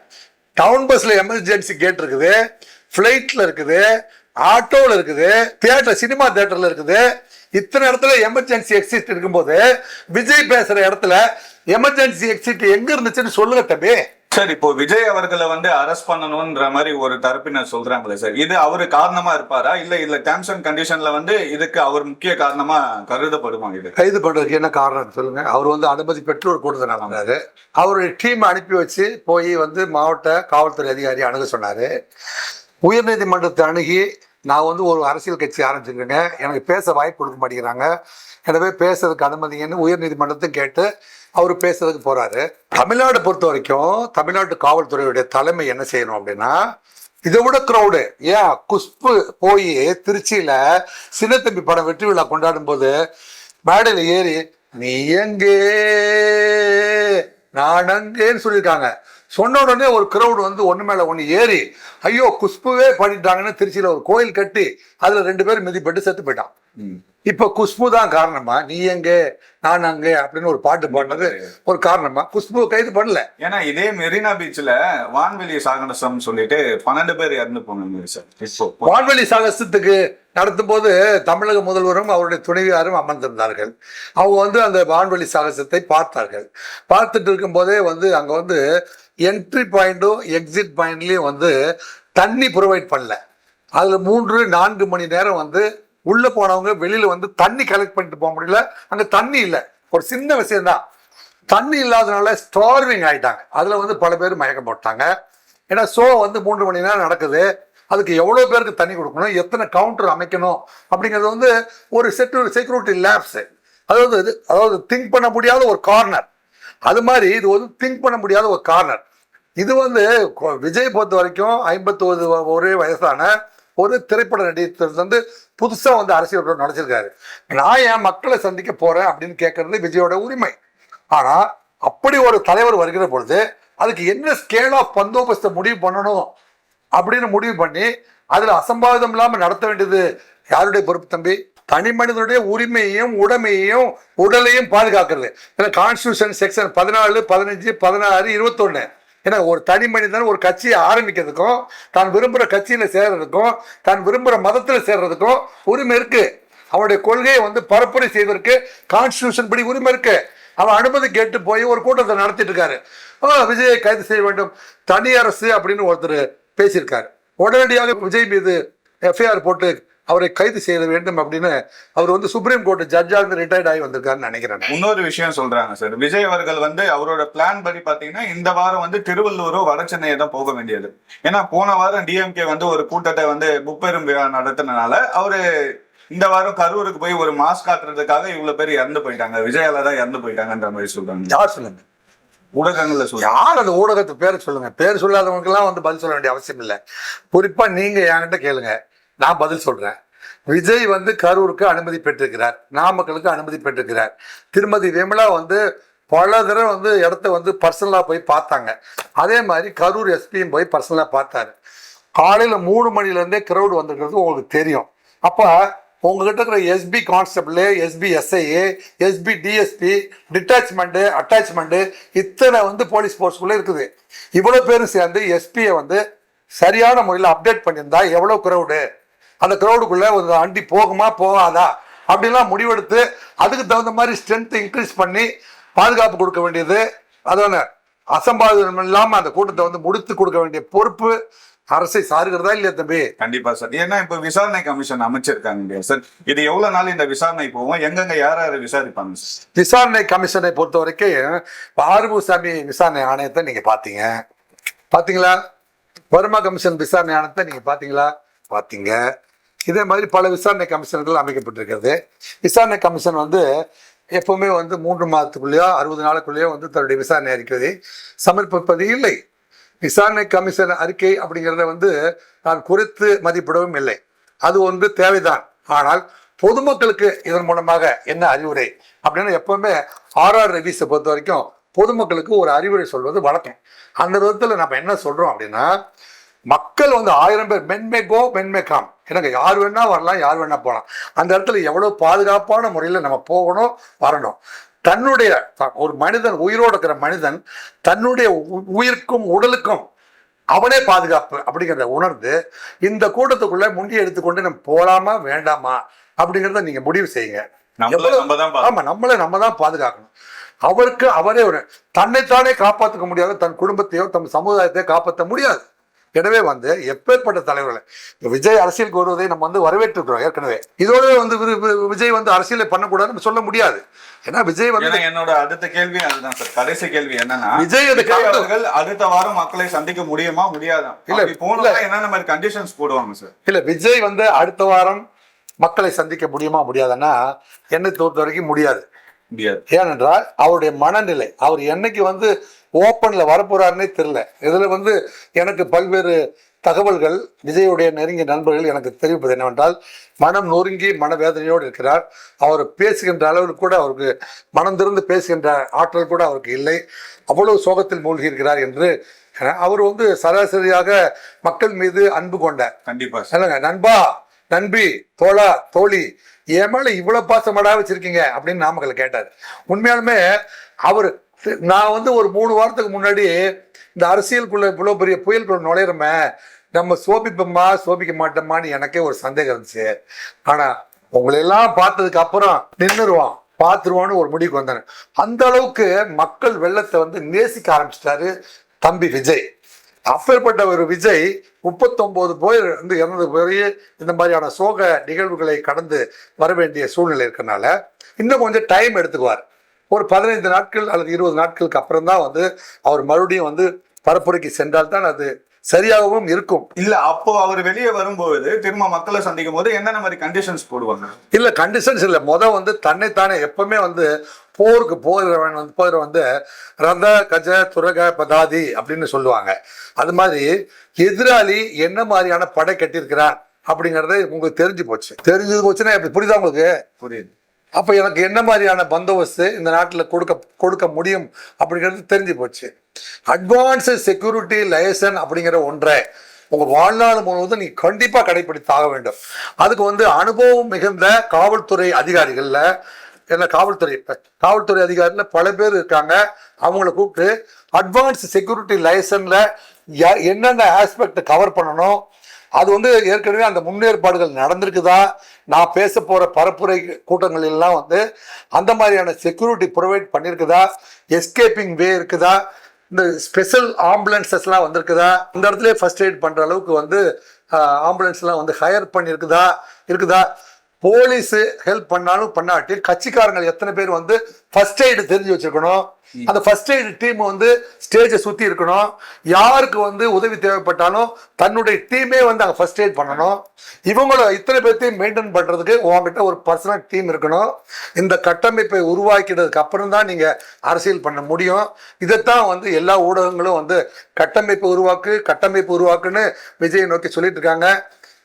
டவுன் பஸ்ல எமர்ஜென்சி கேட் இருக்குது, ஃப்ளைட்டில் இருக்குது, ஆட்டோவில் இருக்குது, தியேட்டர் சினிமா தியேட்டரில் இருக்குது. இத்தனை இடத்துல எமர்ஜென்சி எக்ஸிட் இருக்கும்போது விஜய் பேசுற இடத்துல எமர்ஜென்சி எக்ஸிட் எங்க இருந்துச்சுன்னு சொல்லுங்க தம்பி. சார், இப்போ விஜய் அவர்களை வந்து அரெஸ்ட் பண்ணணும்ன்ற மாதிரி ஒரு தரப்பினர் சொல்றாங்களே சார், இது அவரு காரணமா இருப்பாரா, இல்ல இதுல டேர்ம்ஸ் அண்ட் கண்டிஷன்ல வந்து இதுக்கு அவர் முக்கிய காரணமா கருதப்படுமா? இது கைது பண்றதுக்கு என்ன காரணம் சொல்லுங்க? அவர் வந்து அனுமதி பெற்று ஒரு கூட்டத்தை நடந்தாரு. அவருடைய டீம் அனுப்பி வச்சு போய் வந்து மாவட்ட காவல்துறை அதிகாரி அணுக சொன்னாரு. உயர்நீதிமன்றத்தை அணுகி நான் வந்து ஒரு அரசியல் கட்சி ஆரம்பிச்சுருக்கேங்க, எனக்கு பேச வாய்ப்பு கொடுக்க மாட்டேங்கிறாங்க, எனவே பேசுறதுக்கு அனுமதிங்கன்னு உயர்நீதிமன்றத்தையும் கேட்டு அவர் பேசுறதுக்கு போறாரு. தமிழ்நாடு பொறுத்த வரைக்கும் தமிழ்நாட்டு காவல்துறையுடைய தலைமை என்ன செய்யணும் அப்படின்னா, இதை விட கிரௌடு ஏன் குஷ்பு போய் திருச்சியில சின்னத்தம்பி படம் வெற்றி விழா கொண்டாடும் போது மேடையில் ஏறி நீ எங்கே நான் அங்கேன்னு சொல்லியிருக்காங்க. சொன்ன உடனே ஒரு கிரௌடு வந்து ஒன்று மேலே ஒன்று ஏறி ஐயோ குஷ்புவே பண்ணிட்டாங்கன்னு திருச்சியில் ஒரு கோயில் கட்டி அதில் 2 பேர் மிதிப்பட்டு செத்து போயிட்டான். இப்ப குஷ்பு தான் காரணமா? நீ எங்கே நான் அங்கே அப்படின்னு ஒரு பாட்டு பாடினது ஒரு காரணமா? குஷ்பு கைது பண்ணல. ஏன்னா இதே மெரினா பீச்ல வான்வெளி சாகசம் சொல்லிட்டு 12 பேர் இறந்து போனாங்க சார். வான்வெளி சாகசத்துக்கு நடத்தும் போது தமிழக முதல்வரும் அவருடைய துணைவியாரும் அமர்ந்திருந்தார்கள். அவங்க வந்து அந்த வான்வெளி சாகசத்தை பார்த்தார்கள். பார்த்துட்டு இருக்கும் போதே வந்து அங்க வந்து என்ட்ரி பாயிண்டும் எக்ஸிட் பாயிண்ட்லயும் வந்து தண்ணி ப்ரொவைட் பண்ணல. அதுல 3-4 மணி நேரம் வந்து உள்ள போனவங்க வெளியில வந்து தண்ணி கலெக்ட் பண்ணிட்டு போக முடியல. அங்க தண்ணி இல்லை. ஒரு சின்ன விஷயம்தான், தண்ணி இல்லாதனால ஸ்டார்விங் ஆயிட்டாங்க. அதுல வந்து பல பேர் மயக்கம் போட்டாங்க. ஏன்னா ஷோ வந்து 3 மணி நேரம் நடக்குது, அதுக்கு எவ்வளவு பேருக்கு தண்ணி கொடுக்கணும், எத்தனை கவுண்டர் அமைக்கணும் அப்படிங்கிறது வந்து ஒரு செக்யூரிட்டி லேப்ஸ், அதாவது திங்க் பண்ண முடியாத ஒரு கார்னர். அது மாதிரி இது வந்து திங்க் பண்ண முடியாத ஒரு கார்னர். இது வந்து விஜய் பொறுத்த வரைக்கும் 51 வயசான ஒரு திரைப்பட நடிகர் வந்து புதுசா வந்து அரசியல் நடிச்சிருக்காரு. நான் என் மக்களை சந்திக்க போறேன் அப்படின்னு கேட்கறது விஜயோட உரிமை. ஆனா அப்படி ஒரு தலைவர் வருகிற பொழுது அதுக்கு என்ன ஸ்கேல் ஆஃப் பந்தோபஸ்தை முடிவு பண்ணணும் அப்படின்னு முடிவு பண்ணி அதுல அசம்பாவிதம் இல்லாம நடத்த வேண்டியது யாருடைய பொறுப்பு தம்பி? தனி மனிதனுடைய உரிமையையும் உடைமையையும் உடலையும் பாதுகாக்கிறது. Constitution section 14, 15, 16, 21. ஏன்னா ஒரு தனி மனிதன் ஒரு கட்சியை ஆரம்பிக்கிறதுக்கும் தான் விரும்புகிற கட்சியில சேர்றதுக்கும் தான் விரும்புகிற மதத்தில் சேர்றதுக்கும் உரிமை இருக்கு. அவனுடைய கொள்கையை வந்து பரப்புரை செய்வதற்கு கான்ஸ்டியூஷன் படி உரிமை இருக்கு. அவன் அனுமதி கேட்டு போய் ஒரு கூட்டத்தை நடத்திட்டு இருக்காரு. விஜயை கைது செய்ய வேண்டும், தனி அரசு அப்படின்னு ஒருத்தர் பேசியிருக்காரு. உடனடியாக விஜய் மீது எஃப்ஐஆர் போட்டு அவரை கைது செய்ய வேண்டும் அப்படின்னு அவர் வந்து சுப்ரீம் கோர்ட் ஜட்ஜா இருந்து ரிட்டையர்ட் ஆகி வந்திருக்காருன்னு நினைக்கிறேன். இன்னொரு விஷயம் சொல்றாங்க சார், விஜய் அவர்கள் வந்து அவரோட பிளான் படி பாத்தீங்கன்னா இந்த வாரம் வந்து திருவள்ளூரோ வட சென்னையை தான் போக வேண்டியது. ஏன்னா போன வாரம் டிஎம்கே வந்து ஒரு கூட்டத்தை வந்து முப்பெரும் விழா நடத்தினால அவரு இந்த வாரம் கரூருக்கு போய் ஒரு மாஸ்க் காட்டுறதுக்காக இவ்வளவு பேர் இறந்து போயிட்டாங்க, விஜயால தான் இறந்து போயிட்டாங்கன்ற மாதிரி சொல்றாங்க. யார் சொல்லுங்க? ஊடகங்கள்ல சொல்லுங்க. யார் அந்த ஊடகத்து பேரை சொல்லுங்க. பேர் சொல்லாதவங்களுக்கு எல்லாம் வந்து பதில் சொல்ல வேண்டிய அவசியம் இல்லை. குறிப்பா நீங்க என்கிட்ட கேளுங்க, நான் பதில் சொல்றேன். விஜய் வந்து கரூருக்கு அனுமதி பெற்றிருக்கிறார், நாமக்கலுக்கு அனுமதி பெற்றிருக்கிறார். திருமதி விமலா வந்து பல தடவை வந்து இடத்த வந்து பர்சனலா போய் பார்த்தாங்க. அதே மாதிரி கரூர் எஸ்பியும் போய் பர்சனலா பார்த்தாரு. காலையில 3 மணிலேருந்தே கிரௌடு வந்திருக்கிறது உங்களுக்கு தெரியும். அப்ப உங்ககிட்ட இருக்கிற SP constable, SP SI, SP DSP, detachment, attachment, இத்தனை வந்து போலீஸ் ஃபோர்ஸ்குள்ளே இருக்குது. இவ்வளோ பேரும் சேர்ந்து எஸ்பியை வந்து சரியான முறையில் அப்டேட் பண்ணியிருந்தா எவ்வளோ க்ரௌடு, அந்த க்ரௌடுக்குள்ளே ஒரு அண்டி போகுமா போகாதா அப்படிலாம் முடிவெடுத்து அதுக்கு தகுந்த மாதிரி ஸ்ட்ரென்த் இன்க்ரீஸ் பண்ணி பாதுகாப்பு கொடுக்க வேண்டியது, அதான அசம்பாவிதம் இல்லாமல் அந்த கூட்டத்தை வந்து முடித்து கொடுக்க வேண்டிய பொறுப்பு அரசை சாருகிறதா இல்லையா தம்பி? கண்டிப்பா சார். ஏன்னா இப்ப விசாரணை கமிஷன் அமைச்சிருக்காங்க சார், இது எவ்வளவு நாள் இந்த விசாரணை போவோம், எங்கெங்க யார் யாரை விசாரிப்பாங்க சார்? விசாரணை கமிஷனை பொறுத்த வரைக்கும் ஆறுமுகசாமி விசாரணை ஆணையத்தை நீங்க பாத்தீங்களா? வருமா கமிஷன் விசாரணை ஆணையத்தை நீங்க பாத்தீங்க. இதே மாதிரி பல விசாரணை கமிஷன்கள் அமைக்கப்பட்டிருக்கிறது. விசாரணை கமிஷன் வந்து எப்பவுமே வந்து 3 மாதத்துக்குள்ளேயோ 60 நாளுக்குள்ளேயோ வந்து தன்னுடைய விசாரணை அறிக்கையை சமர்ப்பிப்பது இல்லை. விசாரணை கமிஷன் அறிக்கை அப்படிங்கிறத வந்து நான் குறித்து மதிப்பிடவும் இல்லை. அது ஒன்று தேவைதான். ஆனால் பொதுமக்களுக்கு இதன் மூலமாக என்ன அறிவுரை அப்படின்னு எப்பவுமே ஆர்ஆர் ரவிஸை பொறுத்த வரைக்கும் பொதுமக்களுக்கு ஒரு அறிவுரை சொல்வது வழக்கம். அந்த விதத்தில் நம்ம என்ன சொல்றோம் அப்படின்னா, மக்கள் வந்து 1000 பேர் மென்மே கோ மென்மே காம், எனக்கு யார் வேணா வரலாம், யார் வேணா போகலாம். அந்த இடத்துல எவ்வளவு பாதுகாப்பான முறையில் நம்ம போகணும், வரணும். தன்னுடைய ஒரு மனிதன், உயிரோடு இருக்கிற மனிதன் தன்னுடைய உயிருக்கும் உடலுக்கும் அவனே பாதுகாப்பு அப்படிங்கிறத உணர்ந்து இந்த கூட்டத்துக்குள்ள முண்டி எடுத்துக்கொண்டு நம்ம போலாமா வேண்டாமா அப்படிங்கிறத நீங்க முடிவு செய்யுங்க. ஆமா, நம்ம தான் பாதுகாக்கணும். அவருக்கு அவரே ஒரு தன்னைத்தானே காப்பாற்ற முடியாது, தன் குடும்பத்தையோ தன் சமுதாயத்தையோ காப்பாற்ற முடியாது. எனவே வந்து எப்பேற்பட்ட தலைவர்களை விஜய் அரசியலுக்கு வருவதை நம்ம வந்து வரவேற்றிருக்கிறோம் ஏற்கனவே. இதோட வந்து விஜய் வந்து அரசியலை பண்ணக்கூடாதுன்னு சொல்ல முடியாது. ஏன்னா விஜய் வந்து என்னோட அடுத்த கேள்வி அதுதான் சார், கடைசி கேள்வி என்னன்னா, விஜய் அவர்கள் அடுத்த வாரம் மக்களை சந்திக்க முடியுமா முடியாதா? இல்ல போன என்னென்ன மாதிரி கண்டிஷன்ஸ் போடுவாங்க சார்? இல்ல விஜய் வந்து அடுத்த வாரம் மக்களை சந்திக்க முடியுமா முடியாதுன்னா என்னை பொறுத்த வரைக்கும் முடியாது. ஏனென்றால் அவருடைய மனநிலை, அவர் என்னைக்கு வந்து ஓப்பன்ல வரப்போறாருன்னே தெரியல. இதுல வந்து எனக்கு பல்வேறு தகவல்கள் விஜயுடைய நெருங்கிய நண்பர்கள் எனக்கு தெரிவிப்பது என்னவென்றால், மனம் நொறுங்கி மனவேதனையோடு இருக்கிறார். அவர் பேசுகின்ற அளவில் கூட அவருக்கு மனம் திறந்து பேசுகின்ற ஆற்றல் கூட அவருக்கு இல்லை. அவ்வளவு சோகத்தில் மூழ்கி இருக்கிறார் என்று அவர் வந்து சராசரியாக மக்கள் மீது அன்பு கொண்ட கண்டிப்பா நண்பா, நண்பி, தோழா, தோழி, என் மேல இவ்வளவு பாசமடா வச்சிருக்கீங்க அப்படின்னு நாமக்கல் கேட்டார். உண்மையாலுமே அவர், நான் வந்து ஒரு 3 வாரத்துக்கு முன்னாடி இந்த அரசியலுக்குள்ள இவ்வளவு பெரிய புயலுக்குள்ள நுழையிறமே, நம்ம சோபிப்போமா சோபிக்க மாட்டோமான்னு எனக்கே ஒரு சந்தேகம் இருந்துச்சு. ஆனா உங்களெல்லாம் பார்த்ததுக்கு அப்புறம் நின்றுருவான் பார்த்துருவான்னு ஒரு முடிவுக்கு வந்தானே. அந்த அளவுக்கு மக்கள் வெள்ளத்தை வந்து நேசிக்க ஆரம்பிச்சிட்டாரு தம்பி விஜய். அப்பேற்பட்ட ஒரு விஜய் 39 பேர் வந்து இறந்து போய் இந்த மாதிரியான சோக நிகழ்வுகளை கடந்து வர வேண்டிய சூழ்நிலை இருக்கனால இன்னும் கொஞ்சம் டைம் எடுத்துக்குவார். ஒரு 15 நாட்கள் அல்லது 20 நாட்களுக்கு அப்புறம் தான் வந்து அவர் மறுபடியும் வந்து பரப்புரைக்கு சென்றால் தான் அது சரியாகவும் இருக்கும். இல்ல அப்போ அவர் வெளியே வரும்போது திரும்ப மக்களை சந்திக்கும் போது என்னென்ன மாதிரி கண்டிஷன்ஸ் போடுவாங்க? இல்ல கண்டிஷன்ஸ் இல்ல, வந்து தன்னைத்தானே எப்பவுமே வந்து போருக்கு போகிறவன் வந்து ரத கஜ துரக பதாதி அப்படின்னு சொல்லுவாங்க. அது மாதிரி எதிராளி என்ன மாதிரியான படை கட்டியிருக்கிறான் அப்படிங்கறது உங்களுக்கு தெரிஞ்சு போச்சுன்னா எப்படி புரியுதா உங்களுக்கு? புரியுது. அப்ப எனக்கு என்ன மாதிரியான பந்தோபஸ்து இந்த நாட்டில் கொடுக்க முடியும் அப்படிங்கிறது தெரிஞ்சு போச்சு. அட்வான்ஸ்டு செக்யூரிட்டி லைசன் அப்படிங்கிற ஒன்றை உங்க வாழ்நாள் முழுவதும் நீ கண்டிப்பா கடைபிடித்தாக வேண்டும். அதுக்கு வந்து அனுபவம் மிகுந்த காவல்துறை அதிகாரிகள்ல என்ன காவல்துறை அதிகாரில பல பேர் இருக்காங்க. அவங்கள கூப்பிட்டு அட்வான்ஸ் செக்யூரிட்டி லைசன்ல என்னென்ன ஆஸ்பெக்ட் கவர் பண்ணணும், அது வந்து ஏற்கனவே அந்த முன்னேற்பாடுகள் நடந்திருக்குதா, நான் பேச போற பரப்புரை கூட்டங்கள் எல்லாம் வந்து அந்த மாதிரியான செக்யூரிட்டி ப்ரொவைட் பண்ணியிருக்குதா, எஸ்கேப்பிங் வே இருக்குதா, இந்த ஸ்பெஷல் ஆம்புலன்சஸ்லாம் வந்திருக்குதா, இந்த இடத்துல ஃபர்ஸ்ட் எய்ட் பண்ற அளவுக்கு வந்து ஆம்புலன்ஸ்லாம் வந்து ஹையர் இருக்குதா, போலீஸ் ஹெல்ப் பண்ணாலும் பண்ணாட்டி கட்சிக்காரங்க எத்தனை பேர் வந்து ஃபர்ஸ்ட் எய்டு தெரிஞ்சு வச்சிருக்கணும், அந்த ஃபர்ஸ்ட் எய்டு டீம் வந்து ஸ்டேஜை சுத்தி இருக்கணும், யாருக்கு வந்து உதவி தேவைப்பட்டாலும் தன்னுடைய டீமே வந்து அங்கே ஃபர்ஸ்ட் எய்ட் பண்ணணும். இவங்கள இத்தனை பேர்த்தையும் மெயின்டைன் பண்றதுக்கு உங்ககிட்ட ஒரு பர்சனல் டீம் இருக்கணும். இந்த கட்டமைப்பை உருவாக்கினதுக்கு அப்புறம் தான் நீங்க அரசியல் பண்ண முடியும். இதைத்தான் வந்து எல்லா ஊடகங்களும் வந்து கட்டமைப்பு உருவாக்குன்னு விஜயை நோக்கி சொல்லிட்டு இருக்காங்க.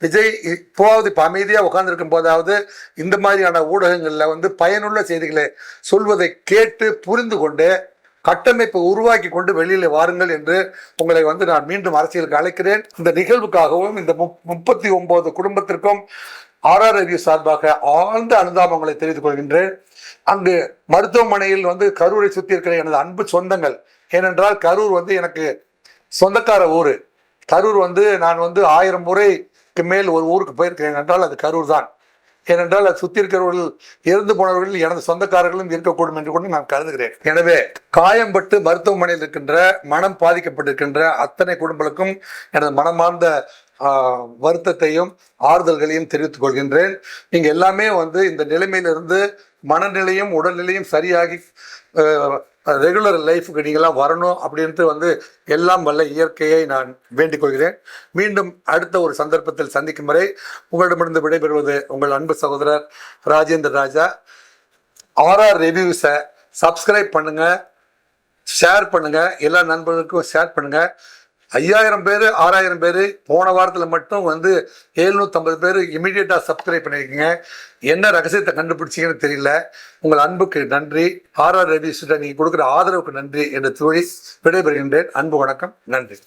விஜய் இப்போது இப்போ அமைதியாக உட்கார்ந்துருக்கும் போதாவது இந்த மாதிரியான ஊடகங்களில் வந்து பயனுள்ள செய்திகளை சொல்வதை கேட்டு புரிந்து கொண்டு கட்டமைப்பை உருவாக்கி கொண்டு வெளியில் வாருங்கள் என்று உங்களை வந்து நான் மீண்டும் அரசியலுக்கு அழைக்கிறேன். இந்த நிகழ்வுக்காகவும் இந்த 39 குடும்பத்திற்கும் ஆர்ஆர் ரிவ்யூ சார்பாக ஆழ்ந்த அனுதாபங்களை தெரிவித்துக் கொள்கின்றேன். அங்கு மருத்துவமனையில் வந்து கரூரை சுற்றி இருக்கிற எனது அன்பு சொந்தங்கள், ஏனென்றால் கரூர் வந்து எனக்கு சொந்தக்கார ஊர். கரூர் வந்து நான் வந்து 1000 முறை மேல் ஒரு ஊருக்கு போயிருக்கிறேன் என்றால் அது கரூர் தான். ஏனென்றால் அது சுற்றி இருக்கிறவர்கள், இறந்து போனவர்கள் எனது சொந்தக்காரர்களும் இருக்கக்கூடும் என்று கூட நான் கருதுகிறேன். எனவே காயம்பட்டு மருத்துவமனையில் இருக்கின்ற, மனம் பாதிக்கப்பட்டிருக்கின்ற அத்தனை குடும்பங்களுக்கும் எனது மனமார்ந்த வருத்தத்தையும் ஆறுதல்களையும் தெரிவித்துக் கொள்கின்றேன். நீங்க எல்லாமே வந்து இந்த நிலைமையிலிருந்து மனநிலையும் உடல்நிலையும் சரியாகி ரெகுலர் லைஃபுக்கு நீங்களாம் வரணும் அப்படின்ட்டு வந்து எல்லாம் வல்ல இயற்கையை நான் வேண்டிக் கொள்கிறேன். மீண்டும் அடுத்த ஒரு சந்தர்ப்பத்தில் சந்திக்கும் வரை உங்களிடமிருந்து விடைபெறுவது உங்கள் அன்பு சகோதரர் ராஜேந்திர ராஜா. ஆர்ஆர் ரிவ்யூஸை சப்ஸ்கிரைப் பண்ணுங்க, ஷேர் பண்ணுங்க, எல்லா நண்பர்களுக்கும் ஷேர் பண்ணுங்க. 5000 பேர் 6000 பேர் போன வாரத்தில் மட்டும் வந்து 750 பேர் இமீடியட்டாக சப்ஸ்கிரைப் பண்ணியிருக்கீங்க. என்ன ரகசியத்தை கண்டுபிடிச்சிங்கன்னு தெரியல. உங்கள் அன்புக்கு நன்றி. ஆர்ஆர் ரிவ்யூஸ்ட நீங்கள் கொடுக்குற ஆதரவுக்கு நன்றி என்று விடைபெறுகின்றேன். அன்பு வணக்கம், நன்றி.